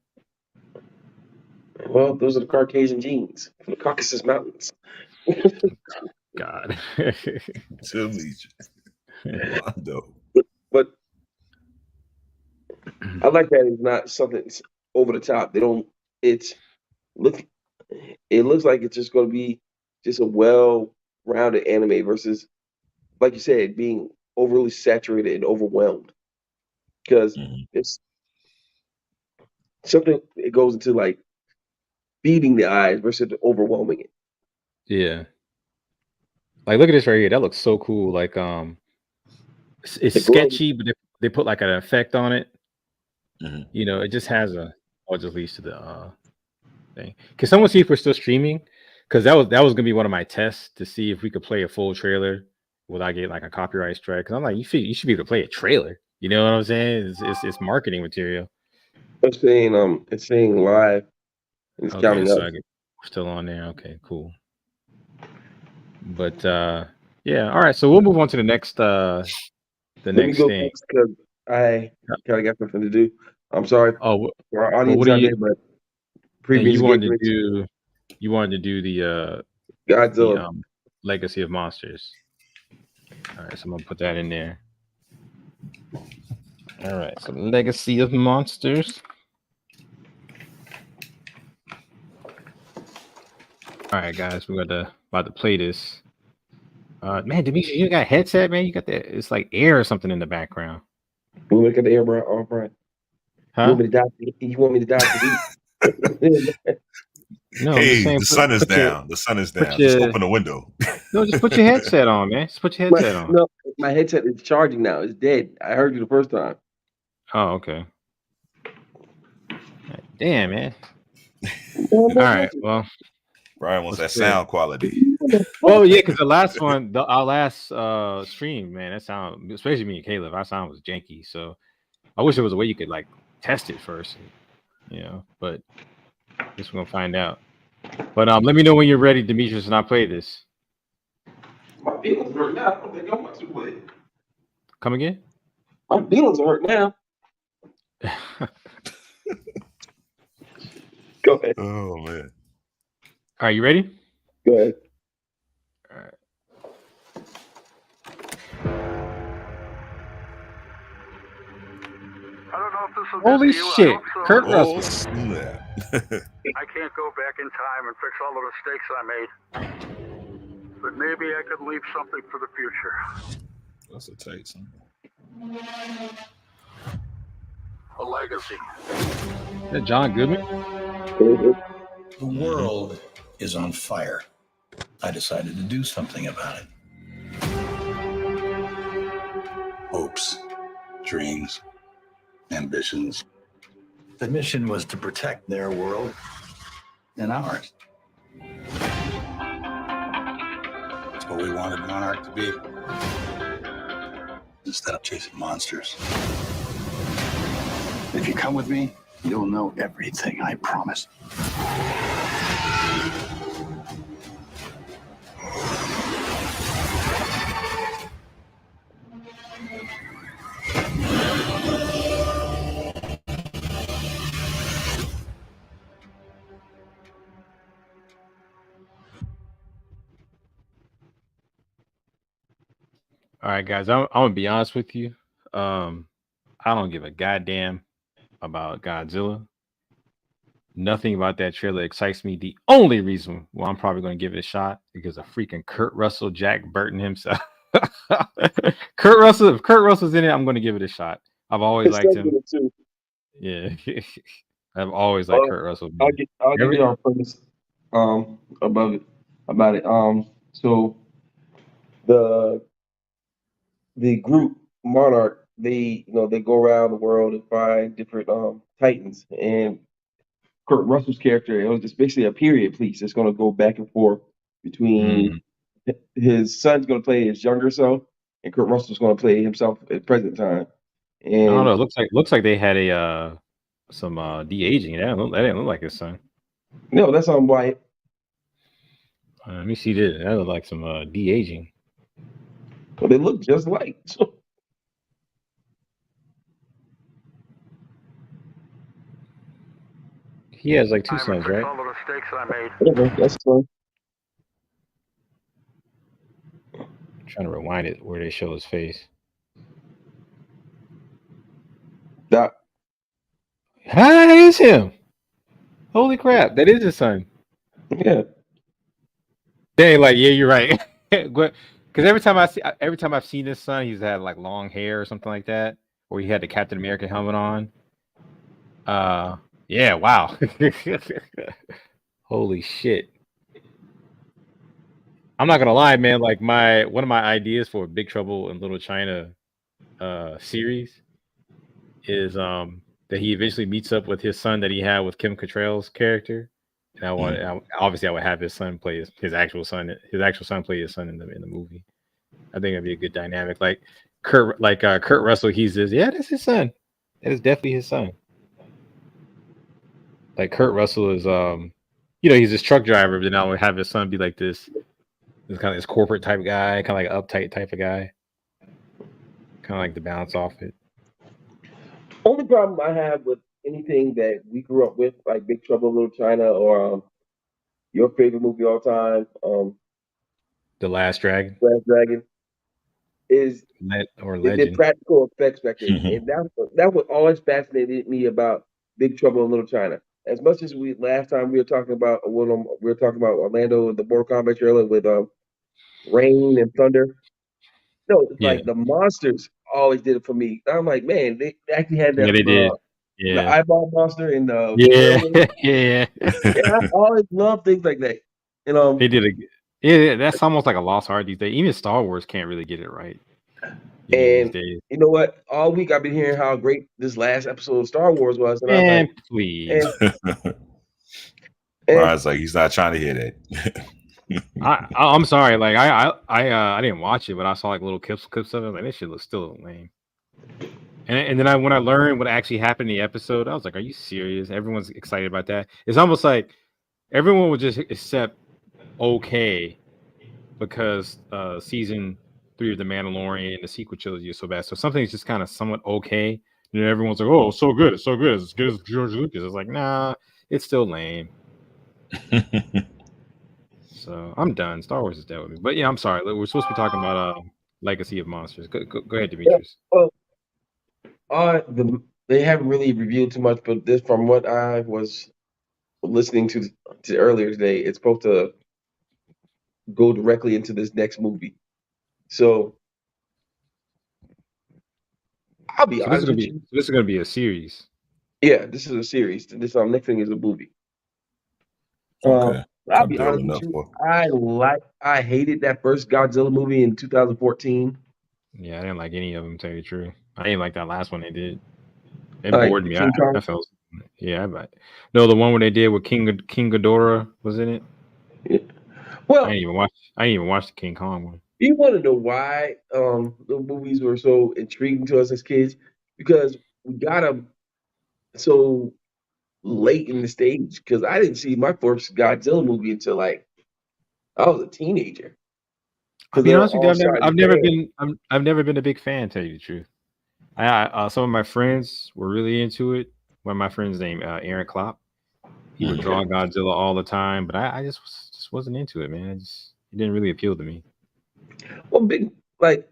K: Well, those are the Caucasian genes from the Caucasus Mountains.
C: God.
K: But I like that it's not something that's over the top. It looks like it's just going to be just a well-rounded anime versus, like you said, being overly saturated and overwhelmed. Because it's something, it goes into like feeding the eyes versus overwhelming it.
C: Yeah. Like, look at this right here. That looks so cool. Like, it's sketchy, but they put like an effect on it. You know, it just has it just leads to the thing. Can someone see if we're still streaming? Because that was gonna be one of my tests to see if we could play a full trailer without getting like a copyright strike. Because I'm like, you should be able to play a trailer. You know what I'm saying? It's marketing material.
K: It's saying live. It's counting up.
C: So we're still on there. Okay, cool. But yeah, all right. So we'll move on to the next next thing.
K: Because I kind of got something to do. I'm sorry.
C: Oh,
K: our audience out there, but previous
C: you wanted to do the
K: Godzilla
C: Legacy of Monsters. All right, so I'm gonna put that in there. All right, so Legacy of Monsters. All right, guys, we're about to play this. Man, Demetrius, you got a headset, man. You got that? It's like air or something in the background.
K: We look at the air, bro. All right.
C: Huh?
K: You want me to die?
C: No,
L: hey, the sun is down. The sun is down. Just open the window.
C: No, just put your headset on, man. Just put your headset on.
K: No, my headset is charging now. It's dead. I heard you the first time.
C: Oh, okay. Damn, man. All right. Well,
L: Brian wants that sound quality.
C: Oh yeah, because our last stream, man, that sound, especially me and Caleb, our sound was janky. So I wish there was a way you could like test it first, but I guess we're gonna find out. But let me know when you're ready, Demetrius, and I'll play this.
K: My feelings hurt now. I don't think I want to play.
C: Come again?
K: My feelings hurt now. Go ahead.
L: Oh man.
C: Are you ready?
K: Go ahead.
C: All right.
O: I don't know if this will
C: Holy
O: get to you.
C: shit,
O: So.
C: Kurt Russell.
O: I can't go back in time and fix all the mistakes I made. But maybe I could leave something for the future.
L: That's a tight son.
O: A legacy.
C: Is that John Goodman?
P: The world is on fire. I decided to do something about it. Hopes, dreams, ambitions. The mission was to protect their world and ours. That's what we wanted Monarch to be. instead of chasing monsters. If you come with me, you'll know everything, I promise.
C: All right, guys, I'm gonna be honest with you. I don't give a goddamn about Godzilla. Nothing about that trailer excites me. The only reason why I'm probably going to give it a shot because of freaking Kurt Russell, Jack Burton himself. Kurt Russell, if Kurt Russell's in it, I'm going to give it a shot. I've always liked him.
K: Too.
C: Yeah, I've always liked Kurt Russell.
K: I'll give you our premise about it. So the group Monarch, they go around the world and find different titans, and Kurt Russell's character, it was just basically a period piece. It's going to go back and forth between his son's going to play his younger self, and Kurt Russell's going to play himself at present time. And
C: I don't know. Looks like they had a some de-aging. That didn't look like his son.
K: No, that's on Wyatt.
C: Let me see this. That looked like some de-aging.
K: Well, they look just like.
C: He has like two sons, right?
O: All the mistakes I made.
K: Yeah, that's fine.
C: I'm trying to rewind it where they show his face.
K: That
C: is him. Holy crap, that is his son.
K: Yeah.
C: They like, yeah, you're right. Because every time I've seen his son, he's had like long hair or something like that, or he had the Captain America helmet on. Yeah, wow. Holy shit. I'm not gonna lie, man. Like one of my ideas for Big Trouble in Little China series is that he eventually meets up with his son that he had with Kim Cattrall's character. And obviously I would have his son play his actual son play his son in the movie. I think it'd be a good dynamic. Like Kurt Russell, that's his son. That is definitely his son. Like Kurt Russell is he's this truck driver, but then I would have his son be like this kind of this corporate type guy, kind of like an uptight type of guy. Kind of like to bounce off it.
K: Only problem I have with anything that we grew up with, like Big Trouble in Little China or your favorite movie all time,
C: The Last Dragon.
K: Is
C: Legend.
K: The practical effects back then. And that what always fascinated me about Big Trouble in Little China. As much as last time we were talking about Orlando and the Mortal Kombat trailer with rain and thunder. No, it's like the monsters always did it for me. I'm like, man, they actually had that.
C: Yeah, they did.
K: The eyeball monster and the
C: yeah.
K: I always love things like that.
C: They did that's almost like a lost art these days. Even Star Wars can't really get it right.
K: And you know what? All week I've been hearing how great this last episode of Star Wars was. And I'm like,
C: please.
L: Ryan's like, he's not trying to hear that.
C: I'm sorry. Like I didn't watch it, but I saw like little clips of it. Like this shit looks still lame. And then when I learned what actually happened in the episode, I was like, "Are you serious?" Everyone's excited about that. It's almost like everyone would just accept okay because season 3 of The Mandalorian and the sequel trilogy is so bad. So something's just kind of somewhat okay. And then everyone's like, "Oh, so good! It's so good! It's as good as George Lucas." It's like, nah, it's still lame. So I'm done. Star Wars is dead with me. But yeah, I'm sorry. We're supposed to be talking about Legacy of Monsters. Go ahead, Demetrius.
K: They haven't really revealed too much, but this, from what I was listening to earlier today, it's supposed to go directly into this next movie. So I'll be honest with you.
C: This is going to be a series.
K: Yeah, this is a series. This next thing is a movie.
L: Okay.
K: I'll be honest with you. I hated that first Godzilla movie in 2014.
C: Yeah, I didn't like any of them, to tell you the truth. I didn't like that last one they did. It bored me. I felt. Yeah, no, the one where they did with King Ghidorah was in it.
K: Yeah. Well,
C: I didn't even watch the King Kong one.
K: You want to know why the movies were so intriguing to us as kids? Because we got them so late in the stage. Because I didn't see my first Godzilla movie until like I was a teenager.
C: I'll
K: Because
C: be
K: they were
C: honest with you,
K: all starting to ban.
C: I've never been a big fan. Tell you the truth, some of my friends were really into it. One of my friends named Aaron Klopp. He would draw Godzilla all the time, but I just wasn't into it, man. It didn't really appeal to me.
K: Well, big like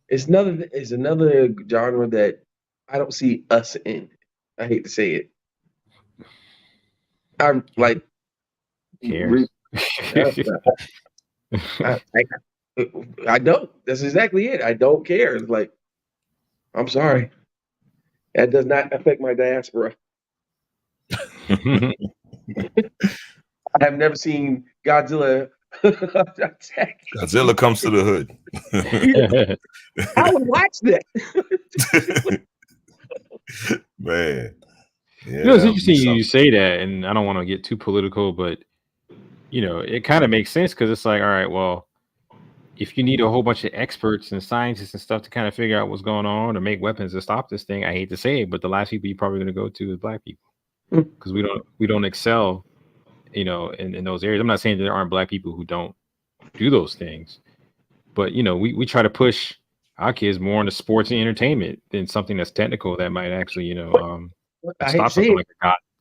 K: it's another genre that I don't see us in. I hate to say it. I'm like,
C: Cares?
K: I don't. That's exactly it. I don't care. It's like, I'm sorry. That does not affect my diaspora. I have never seen Godzilla attack.
L: Godzilla comes to the hood.
K: I would watch that.
L: Man. Yeah,
C: you know, it's interesting you say that, and I don't want to get too political, but you know, it kind of makes sense because it's like, all right, well, if you need a whole bunch of experts and scientists and stuff to kind of figure out what's going on or make weapons to stop this thing, I hate to say it, but the last people you're probably going to go to is black people because we don't excel, you know, in those areas. I'm not saying that there aren't black people who don't do those things, but you know, we try to push our kids more into sports and entertainment than something that's technical that might actually, you know, stop something like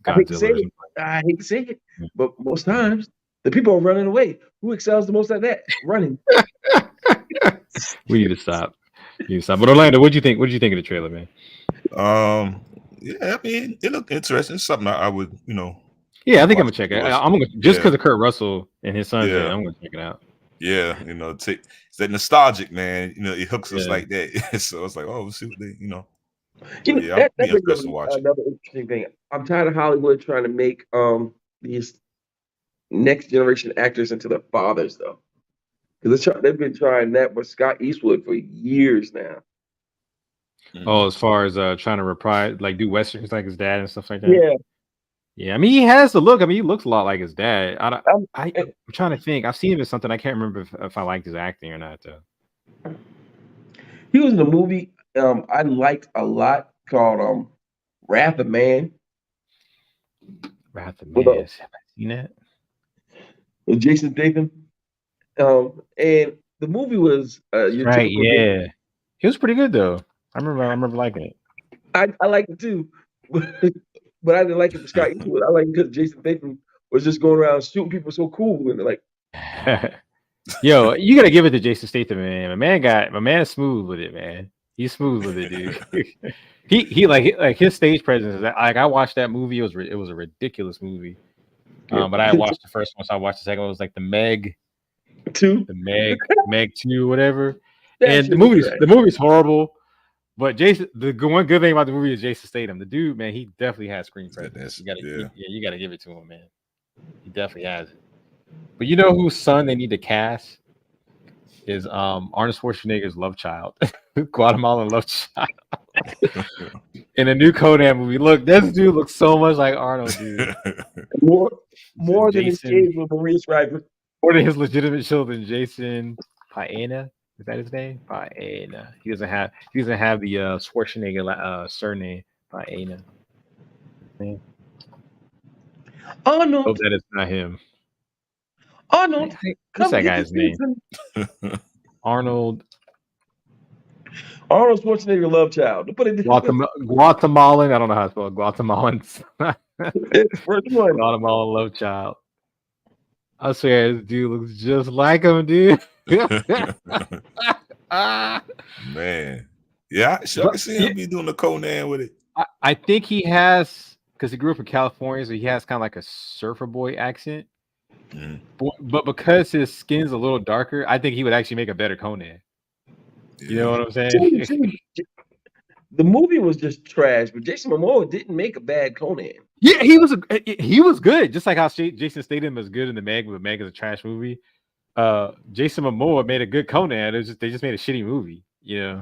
C: Godzilla.
K: I hate to say it, but most times the people are running away. Who excels the most at that? Running.
C: We need to stop. But Orlando, what do you think? What did you think of the trailer, man?
L: Yeah, I mean, it looked interesting. It's something I would, you know.
C: Yeah, I think I'm gonna check it. I'm gonna just because of Kurt Russell and his son.
L: Yeah.
C: I'm gonna check it out.
L: Yeah, you know, it's that nostalgic, man. You know, it hooks us like that. So it's like, oh, we'll see what they, you know.
K: That brings up another interesting thing. I'm tired of Hollywood trying to make these next generation actors into their fathers, though, because they've been trying that with Scott Eastwood for years now.
C: Oh, as far as trying to reprise, like do westerns like his dad and stuff like that.
K: Yeah.
C: I mean, he has the look. I mean, he looks a lot like his dad. I'm trying to think. I've seen him in something. I can't remember if I liked his acting or not, though.
K: He was in a movie I liked a lot called Wrath of Man.
C: Wrath of Man. Have I seen that?
K: With Jason Statham. And the movie was
C: right. Yeah, he was pretty good though. I remember liking it.
K: I liked it too, but I didn't like it for Scott Eastwood. I liked it because Jason Statham was just going around shooting people so cool and like.
C: Yo, you gotta give it to Jason Statham, man. My man is smooth with it, man. He's smooth with it, dude. he like his stage presence. Like I watched that movie. It was a ridiculous movie. But I watched the first one, so I watched the second one. It was like the Meg
K: 2,
C: Meg 2, whatever. And the movie's horrible. But the one good thing about the movie is Jason Statham. The dude, man, he definitely has screen presence. You gotta give it to him, man. He definitely has it. But you know whose son they need to cast is Arnold Schwarzenegger's love child, Guatemalan love child. In a new Conan movie. Look, this dude looks so much like Arnold, dude.
K: More than his kids with Maurice Riker.
C: More than his legitimate children, Jason Paena. Is that his name? Paena. He doesn't have the Schwarzenegger surname. Paena.
K: Arnold.
C: Hope that is not him.
K: Arnold.
C: What's that guy's name? Arnold
K: Schwarzenegger love child.
C: Guatemalan. I don't know how to spell it. Guatemalan.
K: Guatemalan
C: love child. I swear, this dude looks just like him, dude.
L: Man. Yeah, I can see him be doing the Conan with it.
C: I think he has, because he grew up in California, so he has kind of like a surfer boy accent. But because his skin's a little darker, I think he would actually make a better Conan. You know what I'm saying?
K: The movie was just trash, but Jason Momoa didn't make a bad Conan.
C: Yeah, he was good. Just like how Jason Statham is good in the Meg, but Meg is a trash movie. Jason Momoa made a good Conan. They just made a shitty movie, you know.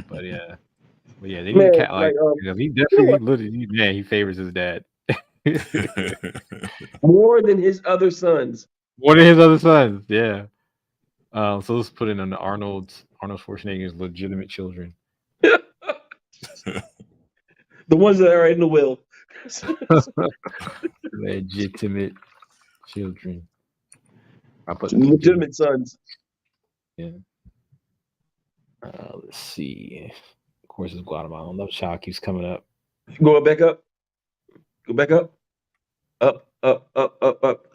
C: But yeah, they need to he definitely he favors his dad
K: more than his other sons.
C: More than his other sons, yeah. So let's put it on the Arnold Schwarzenegger's legitimate children.
K: The ones that are in the will.
C: Legitimate children. I'll put
K: legitimate sons.
C: Yeah. Let's see. Of course, it's Guatemalan. Love Child keeps coming up.
K: Go back up. Go back up. Up.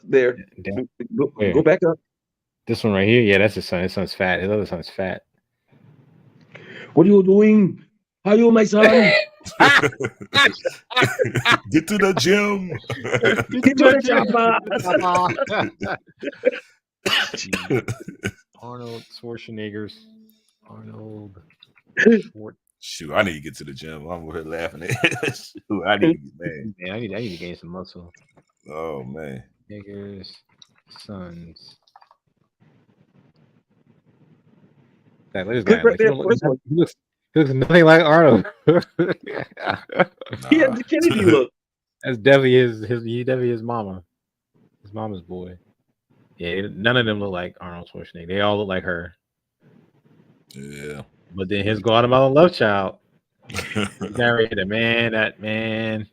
K: There. Go back up.
C: This one right here. Yeah, that's his son. His son's fat. His other son's fat.
K: What are you doing? How are you, my son?
L: Get to the gym.
K: Get to the
C: gym. Arnold Schwarzenegger's. Arnold.
L: Shoot, I need to get to the gym. I'm over here laughing at it. Shoot, I need to get mad.
C: Man, I need to gain some muscle.
L: Oh man.
C: Niggers, sons. Look at this guy. Like, he looks nothing like Arnold.
K: He has the Kennedy look.
C: That's definitely his mama. His mama's boy. Yeah, none of them look like Arnold Schwarzenegger. They all look like her.
L: Yeah.
C: But then his Guatemalan love child. Narrated, man, that man.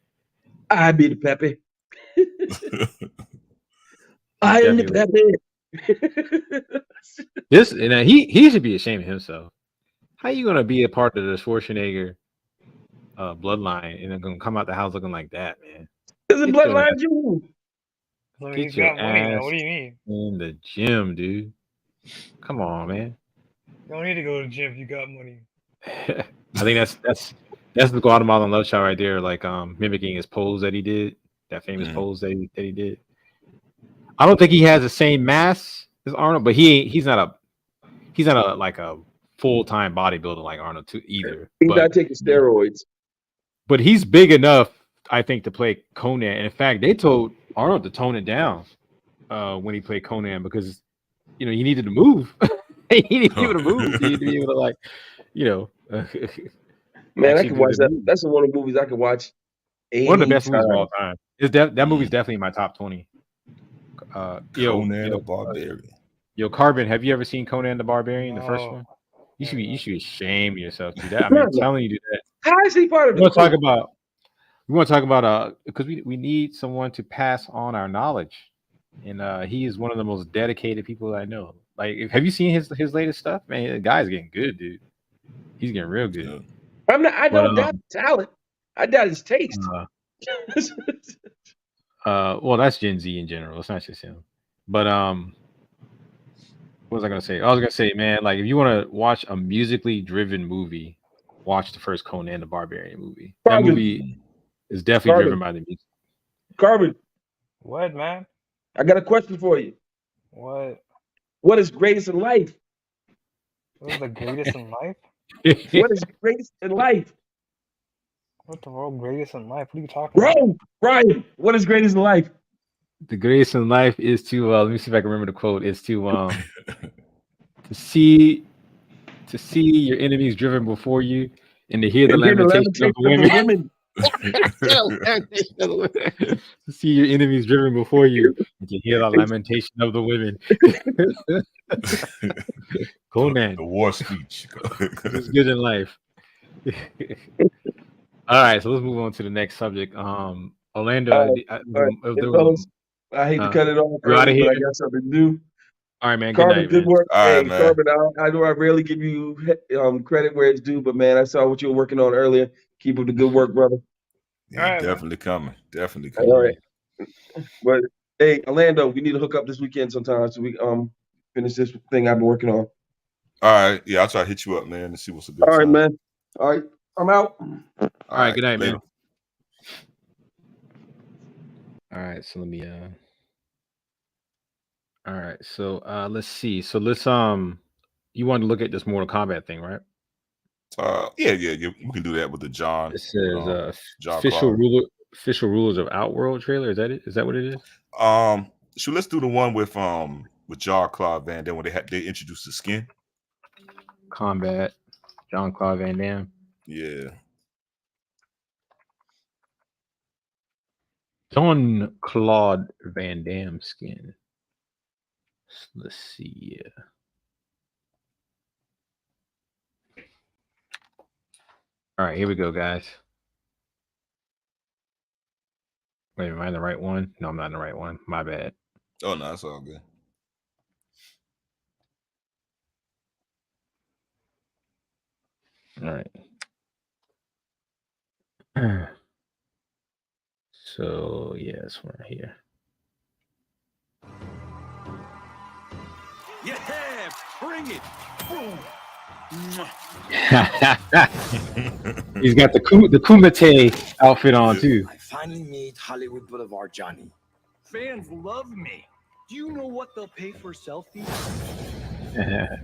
K: I be the Pepe. I am the Pepe.
C: This and he should be ashamed of himself. How you gonna be a part of the Schwarzenegger bloodline and then gonna come out the house looking like that, man?
K: It's a bloodline you.
C: Get your ass what do you mean? In the gym, dude. Come on, man.
H: You don't need to go to the gym if you got money.
C: I think that's the Guatemalan love child right there, like mimicking his pose that he did, that famous pose that he did. I don't think he has the same mass as Arnold, but he's not a like a full-time bodybuilder like Arnold too either.
K: He's not taking steroids.
C: But he's big enough, I think, to play Conan. And in fact, they told Arnold to tone it down when he played Conan because he needed to move. He needed to be able to move. He needed to be able to, like,
K: man, I can watch that. That's one of the movies I can watch.
C: One of the best movies of all time. That movie's definitely in my top 20.
L: Conan the Barbarian.
C: Carbon, have you ever seen Conan the Barbarian, the first one? You should be ashamed of yourself, dude. I'm telling you, do that.
K: How is he part of it?
C: We want to talk about because we need someone to pass on our knowledge, and he is one of the most dedicated people I know. Like, have you seen his latest stuff? Man, the guy's getting good, dude. He's getting real good.
K: I don't doubt talent. I doubt his taste.
C: Well, that's Gen Z in general. It's not just him. But what was I gonna say? I was gonna say, man, like if you want to watch a musically driven movie, watch the first Conan the Barbarian movie. That movie is definitely driven by the music.
K: Carbon.
H: What, man?
K: I got a question for you.
H: What?
K: What is greatest in life?
H: What is the greatest in life?
K: What is greatest in life?
H: What the world greatest in life? What are you talking about?
K: Brian, what is greatest in life?
C: The greatest in life is to let me see if I can remember the quote. Is to see your enemies driven before you and to hear the lamentation of the women. To see your enemies driven before you and to hear the lamentation of the women. Conan.
L: The war speech.
C: It's good in life. All right, so let's move on to the next subject. Orlando,
K: I hate to cut it off, but I got something to do.
C: All right, man.
K: Carbon,
C: good night,
K: work.
L: All right, man.
K: Carbon, I know I rarely give you credit where it's due, but man, I saw what you were working on earlier. Keep up the good work, brother.
L: Yeah, definitely coming. Definitely coming.
K: All right. But hey, Orlando, we need to hook up this weekend sometime so we finish this thing I've been working on.
L: All right. Yeah, I'll try to hit you up, man, and see what's a good
K: All right,
L: time.
K: man. All right. I'm out.
C: All right, good night,
L: later.
C: man. All right, so let me all right, so let's see. So let's you want to look at this Mortal Kombat thing, right?
L: Yeah, we can do that with the John.
C: It says
L: John
C: official rulers of Outworld trailer. Is that it? Is that what it is?
L: So let's do the one with Jean-Claude Van Damme when they introduced the skin.
C: Combat, Jean-Claude Van Damme.
L: Yeah.
C: Jean-Claude Van Damme skin. Let's see. Yeah. All right, here we go, guys. Wait, am I in the right one? No, I'm not in the right one. My bad.
L: Oh no, that's all good.
C: All right. So yeah, this one right here.
Q: Yeah, bring it. Boom.
C: He's got the Kumite outfit on too.
Q: I finally made Hollywood Boulevard, Johnny. Fans love me. Do you know what they'll pay for selfies?
C: That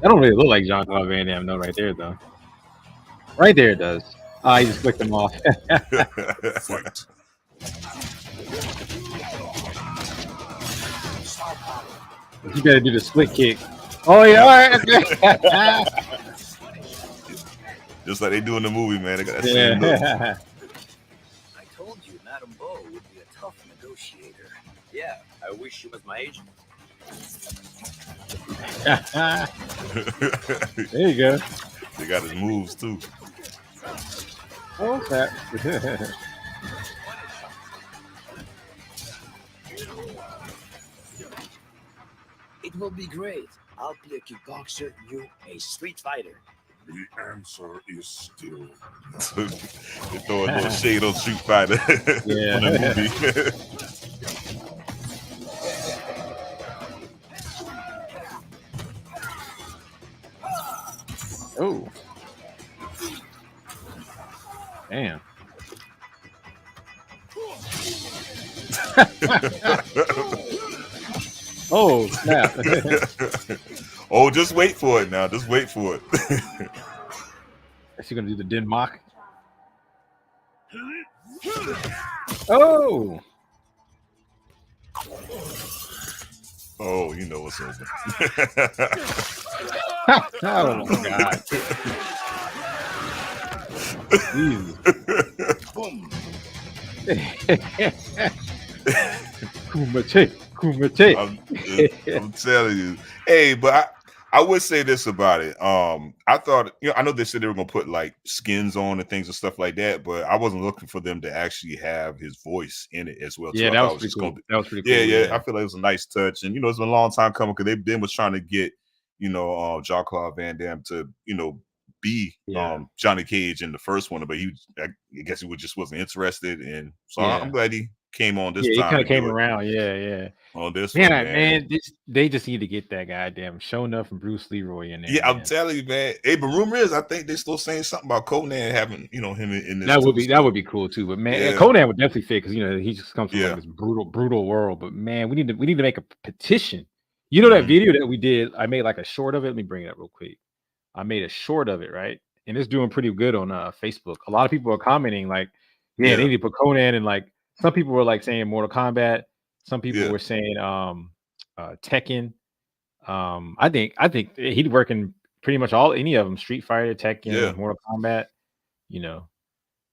C: don't really look like Jean-Claude Van Damme, no, right there though. Right there it does. Ah, he just clicked him off.
L: Fight.
C: You better do the split kick. Oh yeah, all right.
L: Just like they do in the movie, man. They got that same look.
Q: I told you, Madame Bo would be a tough negotiator. Yeah, I wish she was my agent.
C: There you go.
L: They got his moves too.
C: Oh, that.
Q: It will be great. I'll be a kickboxer, you a street fighter.
M: The answer is still.
L: They throw a little shade on Street Fighter
C: Yeah.
L: on the movie.
C: Oh. Damn. Oh, snap.
L: Oh, just wait for it now. Just wait for it.
C: Is she gonna do the Denmark? Oh.
L: Oh, you know what's over.
C: Oh my God.
L: Boom.
C: Kumite.
L: I'm telling you. Hey, but I would say this about it. I thought, I know they said they were gonna put like skins on and things and stuff like that, but I wasn't looking for them to actually have his voice in it as well.
C: Yeah, that was pretty cool. That was pretty cool.
L: Yeah. I feel like it was a nice touch, and it's been a long time coming because they was trying to get Jean-Claude Van Damme to be Johnny Cage in the first one, but I guess he just wasn't interested, and so I'm glad he came on this time.
C: He kind of came around. Yeah.
L: On this
C: man,
L: one,
C: man, they just need to get that goddamn Show Enough and Bruce Leroy in there.
L: Yeah, man. I'm telling you, man. Hey, but rumor is I think they're still saying something about Conan having him in this.
C: That would be cool too. But man, Conan would definitely fit because he just comes from like this brutal world. But man, we need to make a petition. That video that we did, I made like a short of it. Let me bring it up real quick. I made a short of it, right? And it's doing pretty good on Facebook. A lot of people are commenting like, they need to put Conan, and like some people were like saying Mortal Kombat. Some people were saying Tekken. I think he'd work in pretty much any of them. Street Fighter, Tekken, Mortal Kombat.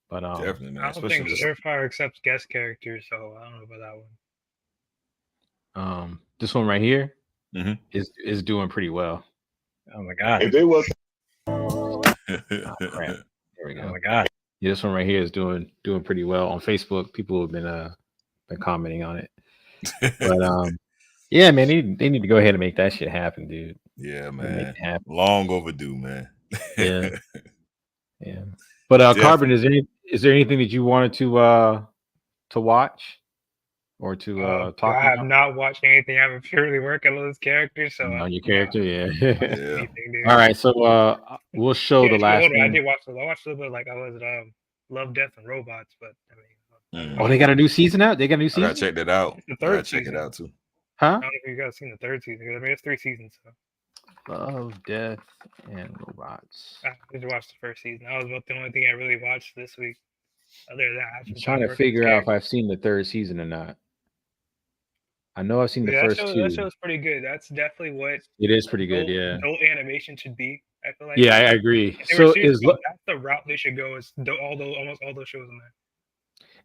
C: But
L: definitely, man.
H: I don't think Surefire accepts guest characters, so I don't know about that one.
C: This one right here is doing pretty well.
H: Oh my God!
L: If they was,
C: oh, crap. There we go.
H: Oh my God!
C: Yeah, this one right here is doing pretty well on Facebook. People have been commenting on it. But yeah, man, they need to go ahead and make that shit happen, dude.
L: Yeah, man. Long overdue, man.
C: Yeah. But Carbon, is there anything that you wanted to watch or to talk about?
H: I have not watched anything. I'm purely working on this character, so
C: on your character, yeah. All right, so we'll show the last one.
H: I did watch. I watched a little bit, like Love, Death, and Robots, but I mean.
C: Oh, they got a new season out. They got a new season.
L: I gotta check that out.
H: The third
L: check it out too.
C: Huh?
H: I don't know if you guys seen the third season. I mean, it's 3 seasons. So.
C: Love, Death, and Robots.
H: I did watch the first season. That was about the only thing I really watched this week. Other than that,
C: I'm trying to figure out if I've seen the third season or not. I know I've seen the first two.
H: That show's pretty good. That's definitely what
C: it is. Pretty good, yeah.
H: Adult animation should be. I feel like.
C: Yeah, I agree. So
H: that's the route they should go. Is almost all those shows in there.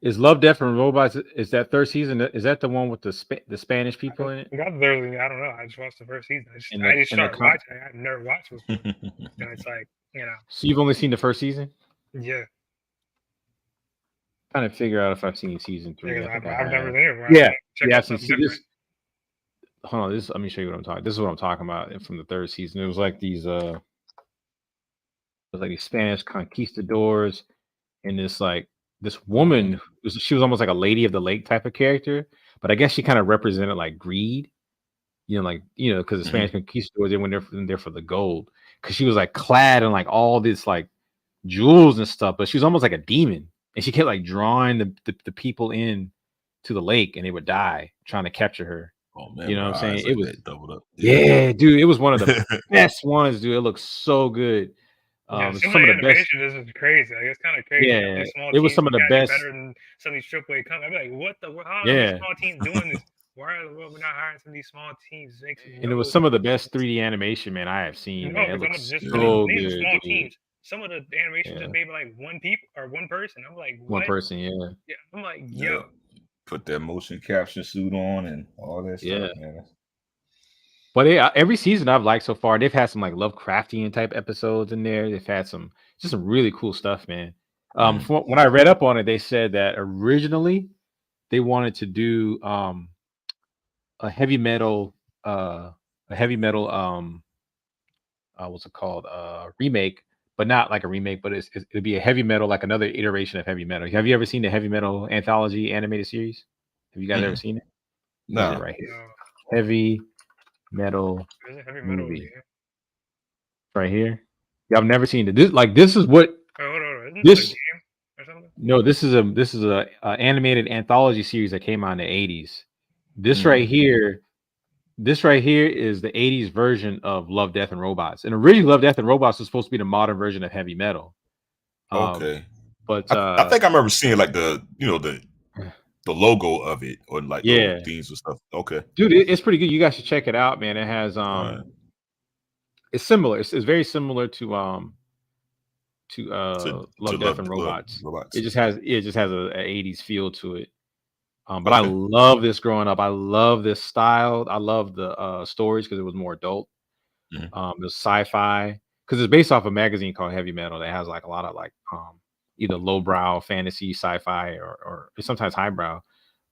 C: Is Love, Death, and Robots? Is that third season? Is that the one with the Spanish people in it?
H: I got there. I don't know. I just watched the first season. I just started watching. I've never watched before, and it's like
C: So you've only seen the first season?
H: Yeah.
C: Trying to figure out if I've seen season 3.
H: Yeah,
C: I think
H: I've never
C: have.
H: seen it.
C: Yeah. See this. Hold on. Let me show you what I'm talking. This is what I'm talking about from the third season. It was like these Spanish conquistadors, and this woman. She was almost like a lady of the lake type of character, but I guess she kind of represented like greed. Because the Spanish conquistadors, they went there for the gold. Because she was like clad in like all this like jewels and stuff, but she was almost like a demon, and she kept like drawing the people in to the lake, and they would die trying to capture her.
L: Oh man,
C: you know what I'm saying?
L: Like
C: It was
L: doubled up.
C: Yeah, dude, it was one of the best ones, dude. It looks so good.
H: Some of
C: Some
H: the
C: of the best.
H: animation is crazy. Like, it's kind of crazy.
C: Yeah,
H: Small
C: it was
H: teams
C: some of the
H: gotta do
C: best.
H: better than some of these AAA companies. I'd be like, what the? How are
C: Yeah.
H: these small teams doing this? Why are we not hiring some of these small teams?
C: And it was some of the best 3D animation, man, I have seen. Man, it looks
H: just
C: so
H: these
C: good.
H: are small
C: Dude.
H: teams. Some of the animation just made by like one person. I'm like, what?
C: One person, yeah.
H: Yeah, I'm like,
L: Yeah.
H: yo.
L: Put that motion capture suit on and all that stuff, man.
C: But every season I've liked so far, they've had some like Lovecraftian type episodes in there. They've had some really cool stuff, man. When I read up on it, they said that originally they wanted to do a heavy metal what's it called, remake, but not like a remake, but it'd be a heavy metal, like another iteration of heavy metal. Have you ever seen the heavy metal anthology animated series? Have you guys ever seen it?
L: No.
C: Right here. Heavy metal movie. Right here. Yeah, I've never seen it. This is what this. No, this is a animated anthology series that came out in the 80s. This right here is the 80s version of Love, Death, and Robots. And originally Love, Death, and Robots was supposed to be the modern version of heavy metal.
L: Okay.
C: But
L: I think I remember seeing like the logo of it or like little themes and stuff. Okay.
C: Dude, it's pretty good. You guys should check it out, man. It has it's similar. It's very similar to Love, Death, and Robots. It just has a 80s feel to it. But I love this growing up. I love this style. I love the stories because it was more adult. It was sci-fi because it's based off a magazine called Heavy Metal that has like a lot of like either lowbrow fantasy, sci-fi, or sometimes highbrow,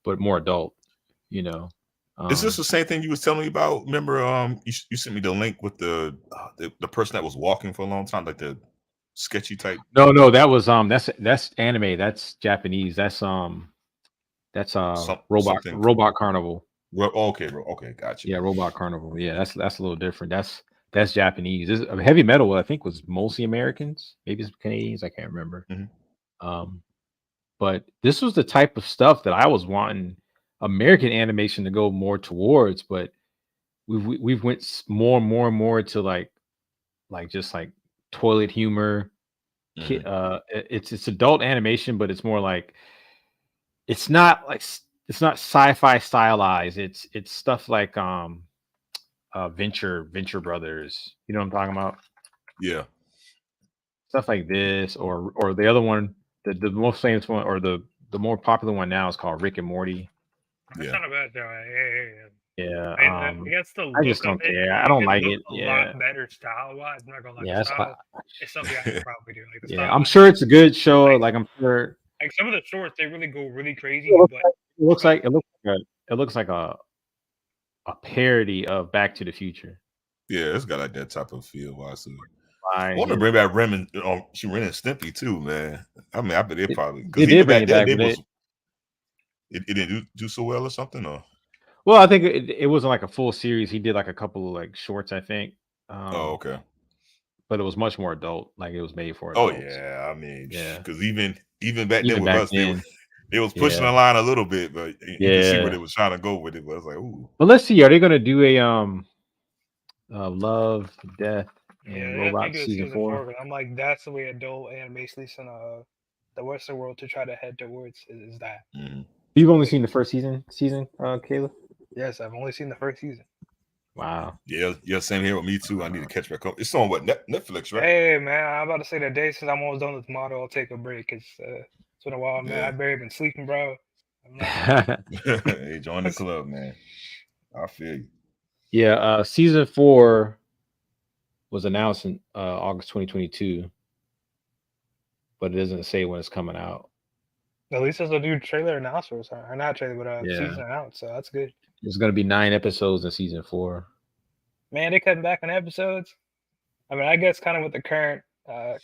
C: but more adult.
L: Is this the same thing you was telling me about? Remember, you sent me the link with the person that was walking for a long time, like the sketchy type.
C: No, that was that's anime. That's Japanese. That's Robot Carnival.
L: Okay, gotcha.
C: Yeah, Robot Carnival. Yeah, that's a little different. That's Japanese. Heavy metal, I think, was mostly Americans, maybe some Canadians. I can't remember. But this was the type of stuff that I was wanting American animation to go more towards. But we've went more and more to like just like toilet humor. It's adult animation, but it's more like it's not sci-fi stylized. It's stuff like Venture Brothers. You know what I'm talking about?
L: Yeah.
C: Stuff like this, or the other one, the most famous one, or the more popular one now is called Rick and Morty.
H: That's not a bad show.
C: Yeah.
H: I guess the
C: I just don't care. I don't like it.
H: A lot better style-wise. I'm not gonna lie. It's something I could probably do. Like,
C: yeah, I'm sure it's a good show. Like I'm sure.
H: Like some of the shorts, they really go really crazy.
C: It looks like a parody of Back to the Future.
L: Yeah, it's got like that type of feel. I want to bring back Ren and Stimpy too, man. I mean, I bet it probably
C: because even back then
L: it didn't do so well or something. Or
C: well, I think it wasn't like a full series. He did like a couple of like shorts, I think.
L: Okay.
C: But it was much more adult. Like it was made for
L: adults.
C: Oh
L: yeah, I mean, because even back then with us, they was pushing the line a little bit, but you can see where they was trying to go with it. But I was like, ooh.
C: But let's see, are they going to do a Love, Death, and Robots season 4?
H: I'm like, that's the way adult animation, at least in the Western world, to try to head towards is that.
C: You've only seen the first season, Caleb?
H: Yes, I've only seen the first season.
C: Wow.
L: Yeah, same here with me too. I need to catch back up. It's on what Netflix, right?
H: Hey man, I'm about to say that day since I'm almost done with the model, I'll take a break. It's been a while, man.
L: Yeah.
H: I've barely been sleeping, bro.
L: Hey, join the club, man. I feel you.
C: Yeah, season 4 was announced in August 2022, but it doesn't say when it's coming out.
H: At least there's a new trailer announced, or not trailer, but
C: Yeah.
H: season announced, so that's good.
C: There's going to be 9 episodes in season 4.
H: Man, they cutting back on episodes. I mean, I guess kind of with the current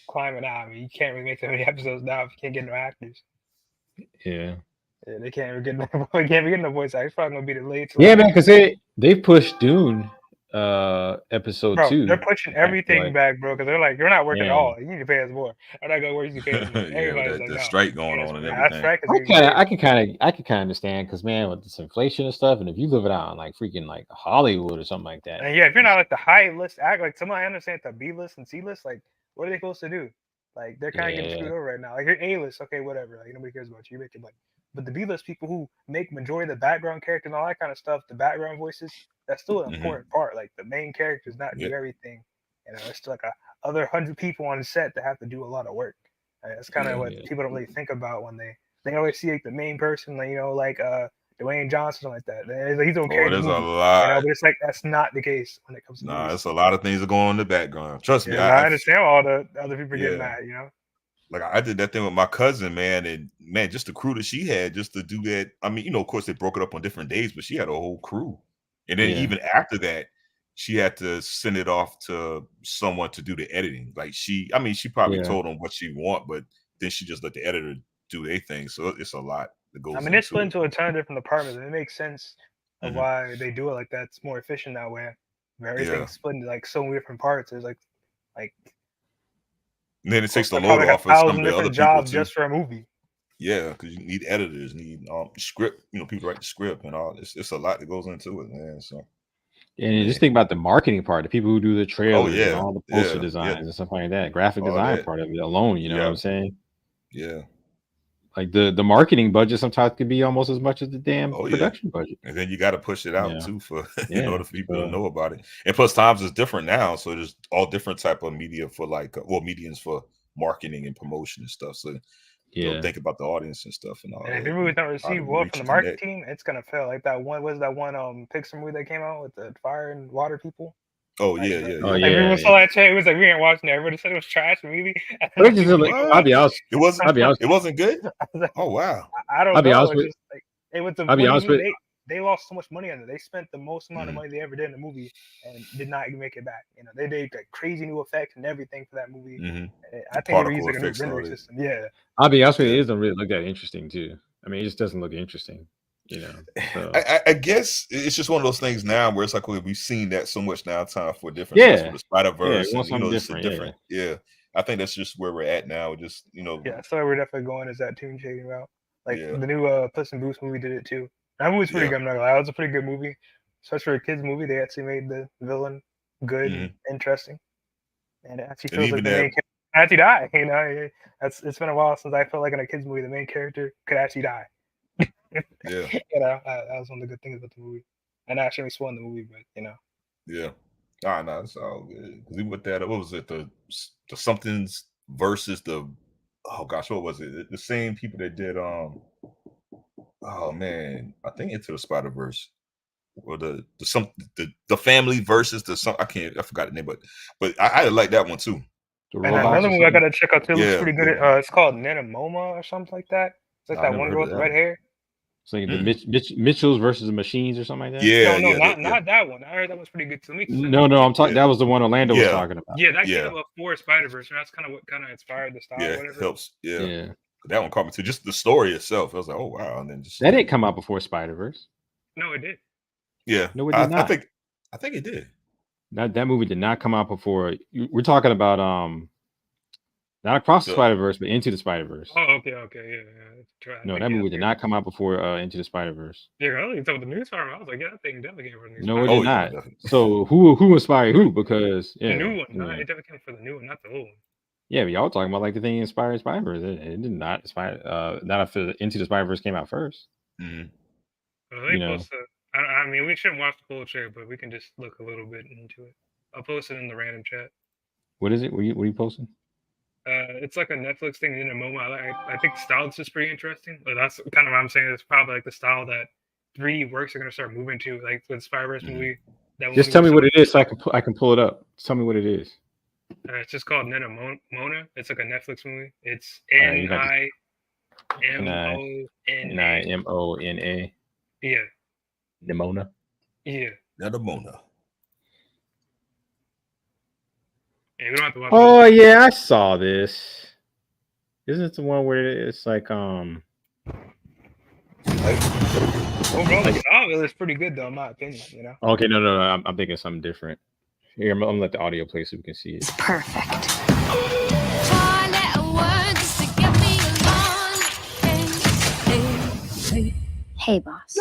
H: climate now, I mean, you can't really make that many episodes now if you can't get no actors.
C: Yeah.
H: Yeah, they can't even get no, they can't even get no voice actors. It's probably gonna be delayed.
C: Yeah, man, because they pushed Dune episode
H: Bro,
C: 2.
H: they're pushing everything back, bro, because they're like, you're not working at
C: Yeah.
H: all. You need to pay us more. I'm not gonna work. You need to pay us more.
L: Yeah,
H: Everybody's
L: with
H: like,
L: the
H: no.
L: strike going on and
H: That
L: everything.
H: strike is
C: I can kind of understand because, man, with this inflation and stuff, and if you live it out in like freaking like Hollywood or something like that.
H: And yeah, if you're not like the high list act, like somebody understand the B list and C list, like what are they supposed to do? Like they're kind of getting screwed over right now. Like you're A list, okay, whatever. Like nobody cares about you. You're making money. But the B list people who make majority of the background character and all that kind of stuff, the background voices, that's still an important part. Like the main characters not do everything. You know, it's still like other 100 people on the set that have to do a lot of work. That's kind of what people don't really think about when they always see like the main person, like, you know, like Dwayne Johnson, like that. He's okay.
L: There's a lot.
H: You know, but it's like that's not the case when it comes to movies.
L: It's a lot of things that go on in the background. Trust me.
H: I understand all the other people getting mad, you know.
L: Like I did that thing with my cousin, man, and man, just the crew that she had just to do that. I mean, you know, of course they broke it up on different days, but she had a whole crew. And then even after that, she had to send it off to someone to do the editing. Like she probably told them what she want, but then she just let the editor do their thing. So it's a lot that goes.
H: I mean, it's split into a ton of different departments, and it makes sense of why they do it like that. It's more efficient that way. Where everything's split into like so many different parts. There's like.
L: And then it takes the load off of some of the other
H: jobs
L: people too.
H: Just for a movie.
L: Yeah, because you need editors, need script, you know, people write the script and all. It's a lot that goes into it, man. So,
C: and just think about the marketing part, the people who do the trailers and all the poster
L: Yeah.
C: designs and stuff like that, graphic
L: All
C: design
L: that.
C: part of it alone. You know what I'm saying?
L: Yeah.
C: Like the marketing budget sometimes could be almost as much as the damn production budget.
L: And then you got to push it out too for in order for people to
C: So-
L: know about it. And plus, times is different now, so there's all different type of media for like, mediums for marketing and promotion and stuff. So you know, think about the audience and stuff and all.
H: And if
L: that.
H: your movie's not received well
L: reach
H: from the
L: to
H: marketing
L: that.
H: team, it's gonna fail. Like that one Pixar movie that came out with the fire and water people.
L: Oh
H: Like,
L: yeah.
H: Like everyone saw that trailer. It was like we ain't watching it. Everybody said it was trash movie.
C: But it's just like, I'll be honest.
L: It wasn't.
C: I'll be honest.
L: It wasn't good. Oh wow.
H: I don't
C: I'll be
H: know.
C: honest
H: It's
C: with-
H: just like it was the
C: I'll be
H: one
C: honest
H: movie
C: with-
H: they lost so much money on it. They spent the most amount of money they ever did in the movie and did not even make it back. You know, they did like crazy new effects and everything for that movie. I think they were using like a new rendering system. Yeah.
C: I'll be honest with you, it doesn't really look that interesting too. I mean, it just doesn't look interesting. You know. So.
L: I guess it's just one of those things now where it's like we've seen that so much now. Time for different for the Spider-Verse.
C: want something
L: Different. Yeah. I think that's just where we're at now. Just
H: Yeah, that's where we're definitely going is that tune shading route. Like the new Puss in Boots movie did it too. That movie's pretty good. I'm not gonna lie. It was a pretty good movie, especially for a kids movie. They actually made the villain good, and interesting, and it actually feels like the main character actually die. You know, it's been a while since I felt like in a kids movie the main character could actually die.
L: Yeah.
H: You know, that was one of the good things about the movie. And I actually spoiled the movie, but you know.
L: Yeah. No, it's all good. Because we put that. What was it? The somethings versus the. Oh gosh, what was it? The same people that did. Oh man, I think Into the Spider-Verse, or the family versus the some. I forgot the name, but I like that one too.
H: And another movie I gotta check out too. Looks pretty good.
L: Yeah.
H: It's called Nenomoma or something like that. It's like that one girl with the red hair.
C: It's like the Mitchells versus the Machines or something like that.
L: Yeah,
H: not that one. I heard that was pretty good too.
C: No, I'm talking. That was the one Orlando was talking about.
H: Yeah, that came up before Spider-Verse, and that's kind of what inspired the style.
L: Yeah,
H: or whatever.
L: helps. Yeah, that one caught me too. Just the story itself, I was like, oh wow, and then just
C: that didn't come out before Spider-Verse.
H: No, it did.
L: Yeah,
C: no, it did not.
L: I think it did.
C: That movie did not come out before. We're talking about not Across the Spider-Verse, but Into the Spider-Verse.
H: Oh, okay, yeah.
C: No, that movie did not come out before Into the Spider-Verse.
H: Yeah, I was talking about the news farm. I was like, yeah, that thing definitely came from the news.
C: No, it did not. So who inspired who? Because
H: the new one. No, it definitely came for the new one, not the old one.
C: Yeah, but y'all talking about like the thing inspired Spider-Verse. It did not inspire. Not after Into the Spider-Verse came out first.
L: Mm-hmm.
H: Well, I mean, we shouldn't watch the full trailer, but we can just look a little bit into it. I'll post it in the random chat.
C: What is it? What are you posting?
H: It's like a Netflix thing in a moment. I think the style is just pretty interesting. Like that's kind of what I'm saying. It's probably like the style that 3D works are gonna start moving to, like with Spider-Verse movie. That
C: Just
H: movie
C: tell
H: was
C: me
H: so
C: what it is so I can pull it up. Tell me what it is.
H: it's just called Mona. It's like a Netflix movie. It's
C: You got
H: NIMONA.
C: NIMONA.
H: Yeah.
C: Nimona.
H: Yeah.
L: Nimona.
H: Yeah, we don't have to watch
C: Oh yeah, I saw this. Isn't it the one where it's like
H: overall the style is pretty good though, in my opinion. You know.
C: Okay, no, I'm thinking something different. Here, I'm gonna let the audio play so we can see it.
B: Perfect.
R: Hey, boss.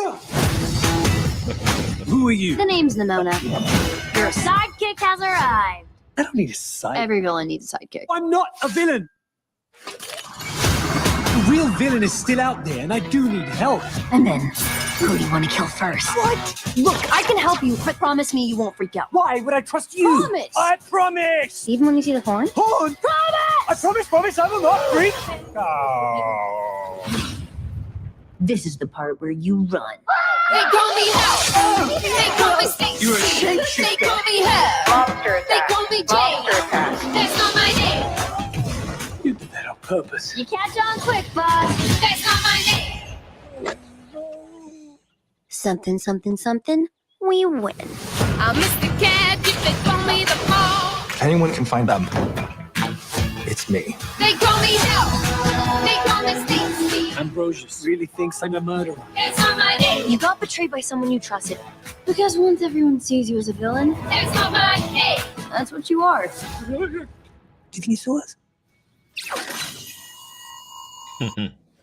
P: Who are you?
R: The name's Nimona. Your sidekick has arrived.
P: I don't need a sidekick.
R: Every villain needs a sidekick.
P: I'm not a villain. The real villain is still out there, and I do need help.
R: And then, who do you want to kill first?
P: What?
R: Look, I can help you, but promise me you won't freak out.
P: Why would I trust you?
R: Promise!
P: I promise!
R: Even when you see the horn?
P: Horn?
R: Promise!
P: I promise, I will not freak. Oh.
R: This is the part where you run.
S: They call me Hell. They call me Stacy.
P: You're a shapeshifter.
S: They call me Hell.
N: Monster
S: They
N: attack.
S: call me Jane.
N: Monster attack.
S: That's not my name.
P: You did that on purpose.
R: You catch on quick, boss.
S: That's not my name.
R: Something, something, something. We win.
S: I'm Mr. Cat. They call me the ball.
P: If anyone can find them, it's me.
S: They call me Hell. They call me Stacy.
P: Ambrosius really thinks I'm a murderer.
S: That's not my name.
R: You got betrayed by someone you trusted. Because once everyone sees you as a villain,
S: That's not my name.
R: that's what you are.
P: Do you think he saw us?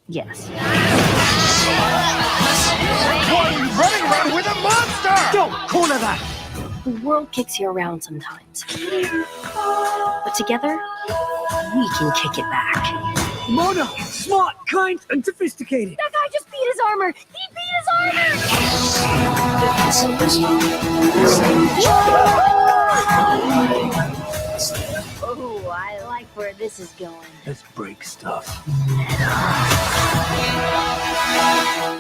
R: Yes.
P: Why are you running around with a monster? Don't corner that!
R: The world kicks you around sometimes. But together, we can kick it back.
P: Mona, smart, kind, and sophisticated.
R: That guy just beat his armor! He beat his armor! Oh, I like where this is going.
P: Let's break stuff.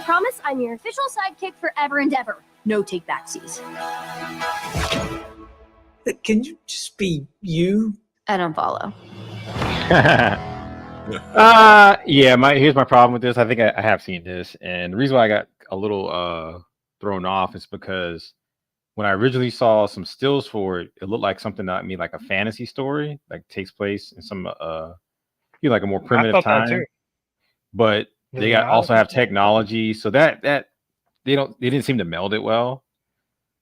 R: Promise I'm your official sidekick forever and ever. No take-backsies.
P: Can you just be you?
R: I don't follow.
C: Yeah, here's my problem with this. I think I have seen this, and the reason why I got a little thrown off is because when I originally saw some stills for it, it looked like something that made like a fantasy story, like takes place in some like a more primitive time. But they also have technology, so that they didn't seem to meld it well.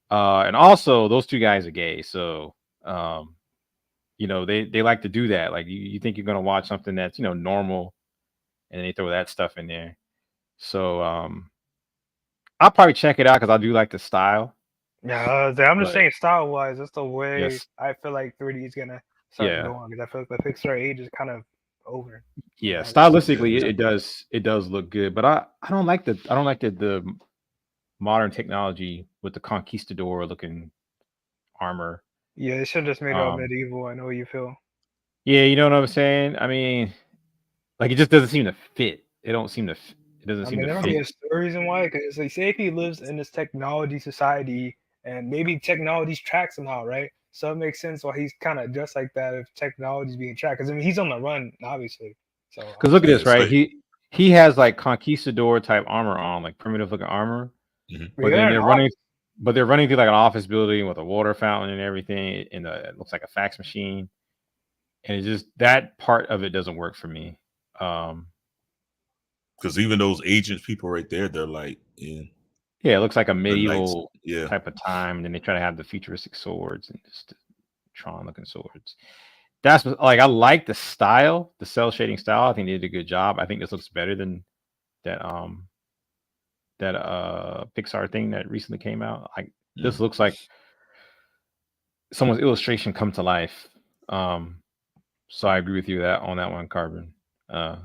C: And also those two guys are gay, so they like to do that. Like you think you're gonna watch something that's normal, and they throw that stuff in there. So I'll probably check it out because I do like the style.
H: Yeah, I'm just saying style wise, that's the way I feel like 3D is gonna start going, because I feel like the Pixar age is kind of over.
C: Yeah, stylistically it does look good, but I don't like the modern technology with the conquistador looking armor.
H: Yeah, they should have just made it all medieval. I know what you feel.
C: Yeah, you know what I'm saying? I mean, like it just doesn't seem to fit. It doesn't seem to fit.
H: There might be a reason why, because like, say if he lives in this technology society and maybe technology's tracked somehow, right? So it makes sense why he's kind of just like that if technology's being tracked. Because I mean, he's on the run, obviously. So
C: because look at this, right? He has like conquistador type armor on, like primitive looking armor. Mm-hmm. But then they're running through like an office building with a water fountain and everything, and it looks like a fax machine. And it just that part of it doesn't work for me.
L: Because even those agents people right there, they're like it
C: looks like a medieval type of time, and then they try to have the futuristic swords and just Tron looking swords. That's like I like the style, the cell shading style. I think they did a good job. I think this looks better than that Pixar thing that recently came out. Like this looks like someone's illustration come to life. So I agree with you on that one, Carbon. I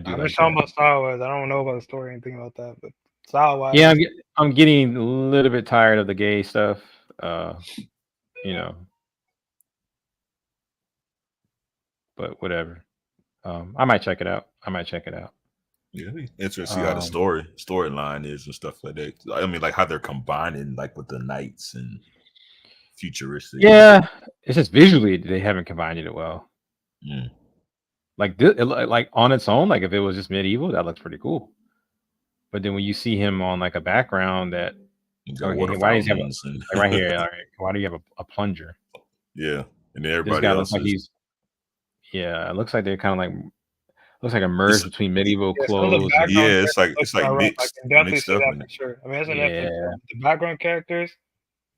C: do.
H: I'm just talking about style wise. I don't know about the story or anything about that, but style wise.
C: Yeah, I'm getting a little bit tired of the gay stuff. but whatever. I might check it out.
L: Yeah, interesting to see how the storyline is and stuff like that. I mean, like how they're combining like with the knights and futuristic.
C: Yeah, it's just visually they haven't combined it well.
L: Mm.
C: Like this, like on its own, like if it was just medieval, that looks pretty cool. But then when you see him on like a background that,
L: water
C: why does he have
L: fountains and
C: like right here? All right, why do you have a plunger?
L: yeah, and then
C: This
L: everybody
C: guy
L: else
C: looks like
L: is.
C: it looks like they're kind of like looks like a merge between medieval
H: Yeah, some of the
C: clothes.
H: background
L: it's like
H: characters look kinda rough. I
L: mixed
H: can definitely
L: mixed
H: see
L: up
H: that
L: in
H: for
L: it.
H: sure. I mean, as an
C: Yeah.
H: the background characters,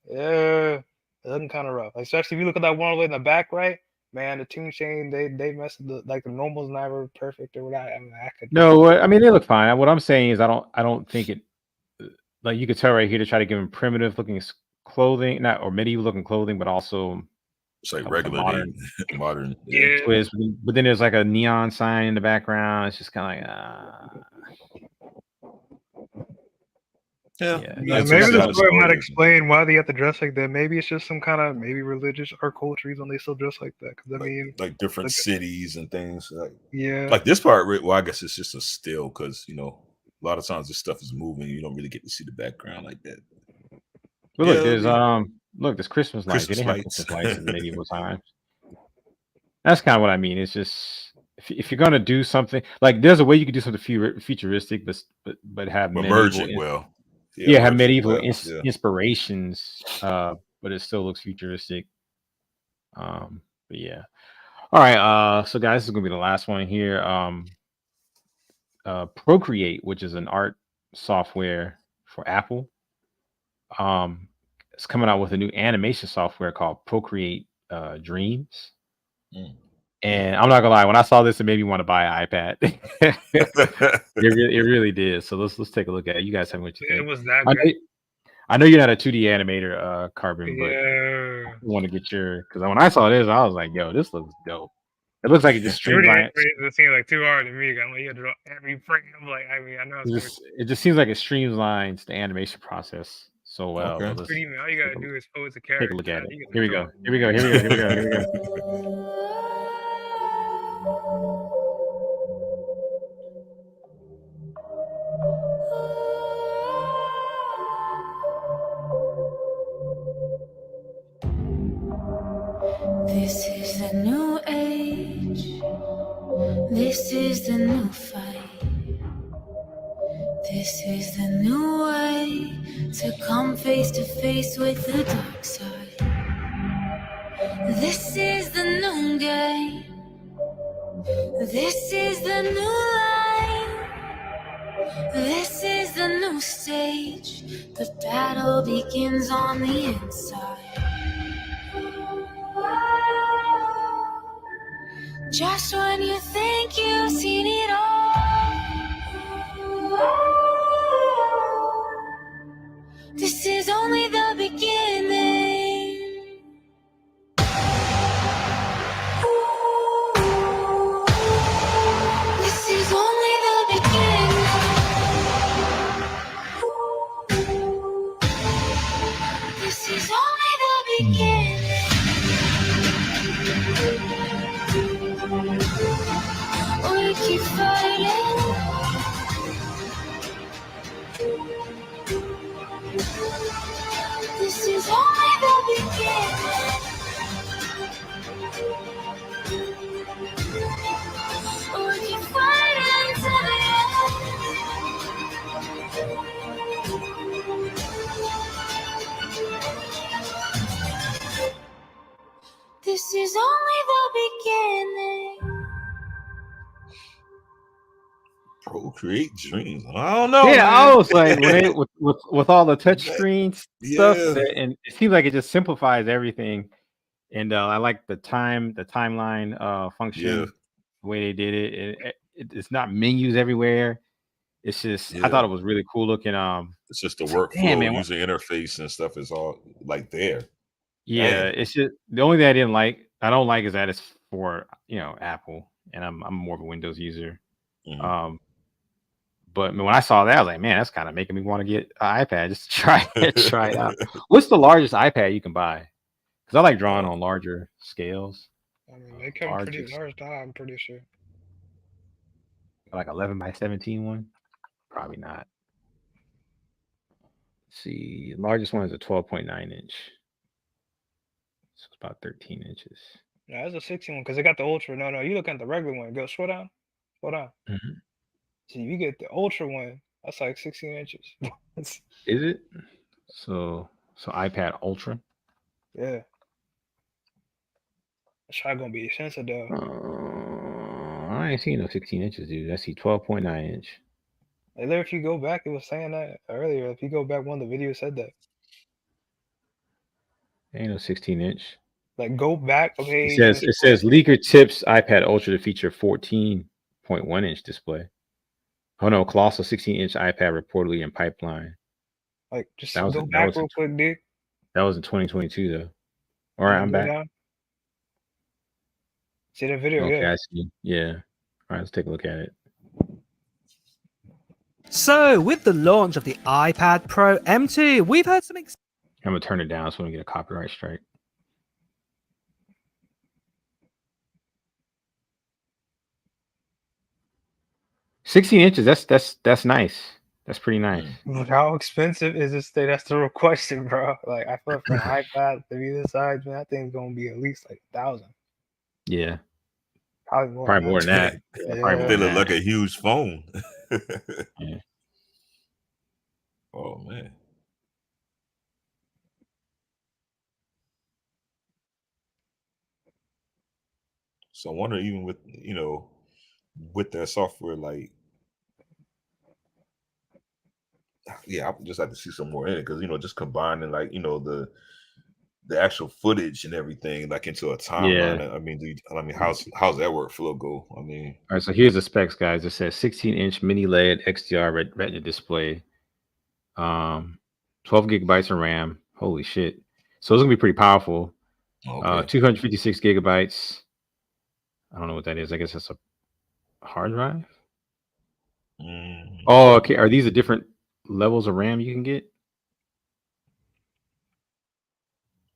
H: yeah, they're looking kind of rough. Like, especially if you look at that one way in the back right, man, the tune chain they messed the like the normal's never perfect or whatever. I mean, I could
C: No, I mean they look fine. What I'm saying is I don't think it. Like you could tell right here to try to give him primitive looking clothing, not or medieval looking clothing, but also
L: It's like
C: with a
L: regular
C: modern
L: modern.
H: Yeah.
C: twist. But then there's like a neon sign in the background. It's just kind of like
L: yeah.
H: Maybe the story might explain why they have to dress like that. Maybe it's just some kind of maybe religious or culture reason they still dress like that. Because I mean,
L: like different cities and things.
H: Yeah.
L: Like this part, well, I guess it's just a still because a lot of times this stuff is moving. You don't really get to see the background like that.
C: But look, there's there's Christmas lights.
L: Christmas
C: They didn't have
L: lights.
C: Christmas lights in medieval times. That's kind of what I mean. It's just if you're gonna do something like there's a way you could do something futuristic, but have
L: But
C: medieval
L: merge it well.
C: Yeah, have
L: merge it
C: medieval
L: well, yeah.
C: inspirations, but it still looks futuristic. But yeah. All right. So guys, this is gonna be the last one here. Procreate, which is an art software for Apple. It's coming out with a new animation software called Procreate Dreams. And I'm not gonna lie, when I saw this, it made me want to buy an iPad. it really did. So let's take a look at it. You guys tell me what you think.
H: It was that good.
C: I know you're not a 2D animator, Carbon, but
H: Yeah.
C: I want to get because when I saw this, I was like, "Yo, this looks dope." It looks like it just streamlined.
H: It seems like too hard to me. I'm like, you have to draw every frame. Like, I mean, I know
C: It just seems like it streamlines the animation process so well.
L: Okay.
C: But
H: pretty much all you gotta do is pose a character.
C: take a look at it.
H: You
C: Here we
H: can
C: go.
H: draw.
C: Here we go.
T: This is the new age. This is the new fight. This is the new way to come face to face with the dark side. This is the new game. This is the new line. This is the new stage. The battle begins on the inside. Just when you think you've seen it all, this is only the beginning. This is only the beginning. This is only the beginning. We keep fighting. This is only the beginning. We keep fighting to the end. This is only the beginning.
L: Procreate Dreams. I don't know.
C: Yeah,
L: man.
C: I was like, when they, with all the touch screen stuff,
L: Yeah.
C: and it seems like it just simplifies everything. And I like the timeline function,
L: Yeah.
C: the way they did it. It's not menus everywhere. It's just I
L: Yeah.
C: thought it was really cool looking.
L: It's just the
C: it's like,
L: workflow,
C: damn, man,
L: user interface, and stuff is all like there.
C: yeah,
L: Dang.
C: it's just the only thing I don't like is that it's for Apple, and I'm more of a Windows user.
L: Mhm.
C: But when I saw that, I was like, man, that's kind of making me want to get an iPad just to try it out. What's the largest iPad you can buy? Because I like drawing on larger scales.
H: I mean, they come pretty large now, I'm pretty sure.
C: Like 11 by 17 one? Probably not. Let's see, the largest one is a 12.9 inch. So it's about 13 inches.
H: Yeah, that's a 16 one because they got the ultra. No, you look at the regular one. Go slow down.
C: Mm-hmm.
H: See, you get the ultra one. That's like 16 inches.
C: Is it? So iPad Ultra.
H: Yeah. That's probably gonna be expensive though.
C: I ain't seen no 16 inches, dude. I see 12.9 inch.
H: And there, if you go back, it was saying that earlier. If you go back, one of the videos said that.
C: Ain't no 16 inch.
H: Like, go back a page.
C: It says leaker tips iPad Ultra to feature 14.1 inch display. Oh no, colossal 16 inch iPad reportedly in pipeline.
H: Like, just go back real quick, dude.
C: That was in 2022 though. All right, I'm back.
H: Down. See that video?
C: Okay,
H: Yeah.
C: I see. Yeah. All right, let's take a look at it.
U: So, with the launch of the iPad Pro M2, we've heard some.
C: I'm gonna turn it down so we don't get a copyright strike. $16 inches. That's nice. That's pretty nice.
H: But how expensive is this thing? That's the real question, bro. Like, I feel like for an iPad to be this size, man, that thing's gonna be at least like 1,000.
C: Yeah.
H: Probably
L: than
H: more
L: that.
H: Yeah.
L: They look like a huge phone.
C: Yeah.
L: Oh man. So I wonder, even with with that software, like, yeah, I just have to see some more in it because just combining like the actual footage and everything like into a timeline.
C: Yeah.
L: I mean, how's that workflow go? I mean,
C: all right. So here's the specs, guys. It says 16-inch mini LED XDR Retina display, 12 gigabytes of RAM. Holy shit! So it's gonna be pretty powerful.
L: Okay.
C: 256 gigabytes. I don't know what that is. I guess that's a hard drive. Oh, okay. Are these the different levels of RAM you can get?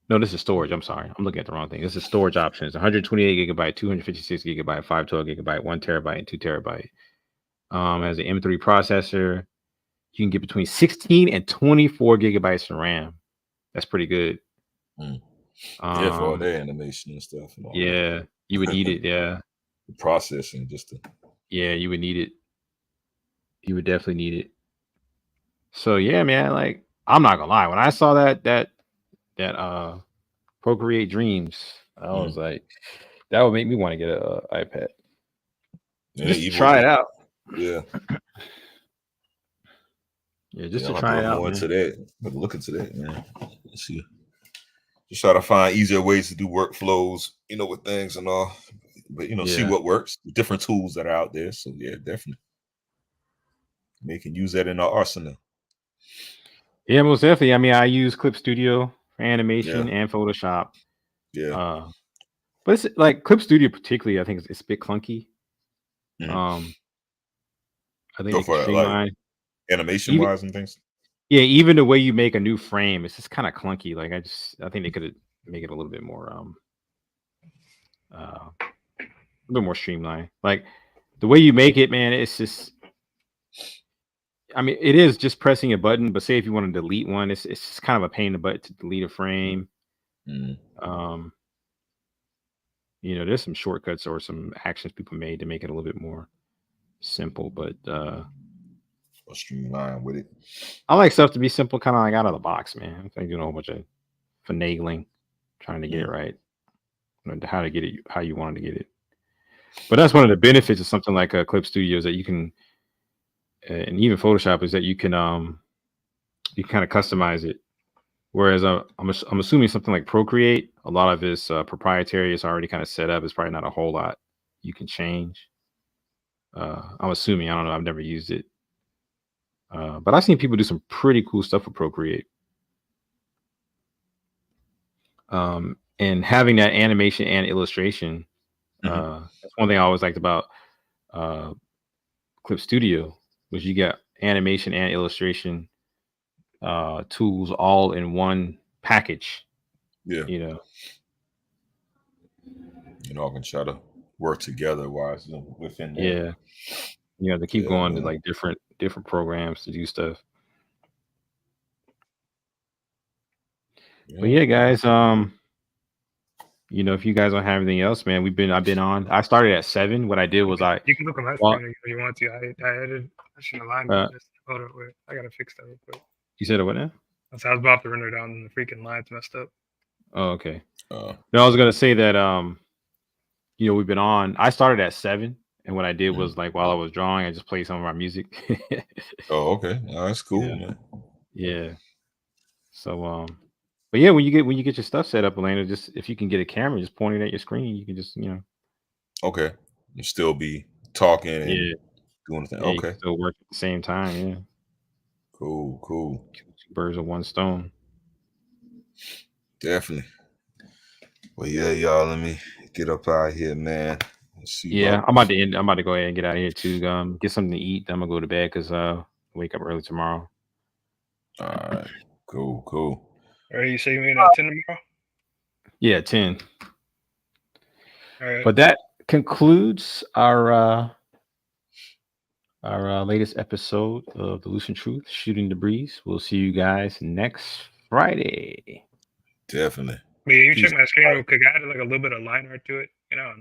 C: No, this is storage. I'm sorry. I'm looking at the wrong thing. This is storage options. 128 gigabyte, 256 gigabyte, 512 gigabyte, 1 terabyte, and 2 terabyte. Has an M3 processor. You can get between 16 and 24 gigabytes of RAM. That's pretty good.
L: Yeah, for all their animation and stuff. And all
C: yeah,
L: that.
C: You would need it. Yeah.
L: The processing, just to.
C: Yeah, you would need it. You would definitely need it. So yeah, man. Like, I'm not gonna lie. When I saw that Procreate Dreams, I was like, that would make me want to get an iPad.
L: Yeah,
C: just to try it out.
L: Yeah.
C: Yeah, just to try it out.
L: More into that. Look into that, man. Let's see. Just try to find easier ways to do workflows, with things and all. But see what works. The different tools that are out there. So yeah, definitely. We can use that in our arsenal.
C: Yeah, most definitely. I mean, I use Clip Studio for animation and Photoshop.
L: Yeah.
C: But it's like Clip Studio particularly, I think it's a bit clunky. I think they can streamline
L: like animation wise and things.
C: Yeah, even the way you make a new frame, it's just kind of clunky. Like I think they could make it a little bit more a little more streamlined. Like the way you make it, man, it's just, I mean, it is just pressing a button, but say if you want to delete one, it's just kind of a pain in the butt to delete a frame. There's some shortcuts or some actions people made to make it a little bit more simple, but
L: streamline with it.
C: I like stuff to be simple, kind of like out of the box, man. I'm doing a whole bunch of finagling, trying to get it right, how to get it, how you wanted to get it. But that's one of the benefits of something like Clip Studio is that you can, and even Photoshop, is that you can you kind of customize it. Whereas I'm assuming something like Procreate, a lot of it's proprietary. It's already kind of set up. It's probably not a whole lot you can change. I'm assuming. I don't know. I've never used it. But I've seen people do some pretty cool stuff with Procreate. And having that animation and illustration, that's one thing I always liked about Clip Studio, was you got animation and illustration tools all in one package.
L: Yeah. You know, I can try to work together within that.
C: Yeah, you have to keep
L: Yeah,
C: going to
L: man.
C: like different programs to do stuff. But yeah, guys, you know, if you guys don't have anything else, man, I've been on. I started at 7. What I did was
H: You can look at my screen if you want to. I edited. I shouldn't have lined up this. Hold on, wait. I gotta fix that real quick.
C: You said what now?
H: I was about to render down and the freaking lines messed up.
C: Oh, okay. No, I was gonna say that you know, we've been on. I started at 7, and what I did was like while I was drawing, I just played some of our music.
L: Oh, okay. Oh, that's cool,
C: Yeah.
L: man.
C: Yeah. So but yeah, when you get your stuff set up, Elena, just if you can get a camera, just pointing at your screen, you can just, you know.
L: Okay. You still be talking and
C: Yeah.
L: doing the thing.
C: Yeah, you
L: Okay.
C: can still work at the same time, yeah.
L: Cool.
C: Two birds with one stone.
L: Definitely. Well, yeah, y'all, let me get up out here, man. Let's see.
C: Yeah, I'm about to go ahead and get out of here too. Get something to eat. Then I'm gonna go to bed because wake up early tomorrow.
L: All right. Cool.
H: All right, you say you meet at 10 tomorrow?
C: Yeah, 10.
H: All right.
C: But that concludes our latest episode of the Lucent Truth, Shooting the Breeze. We'll see you guys next Friday.
L: Definitely.
H: But yeah, you check my screen real quick. I added like a little bit of line art to it, you know.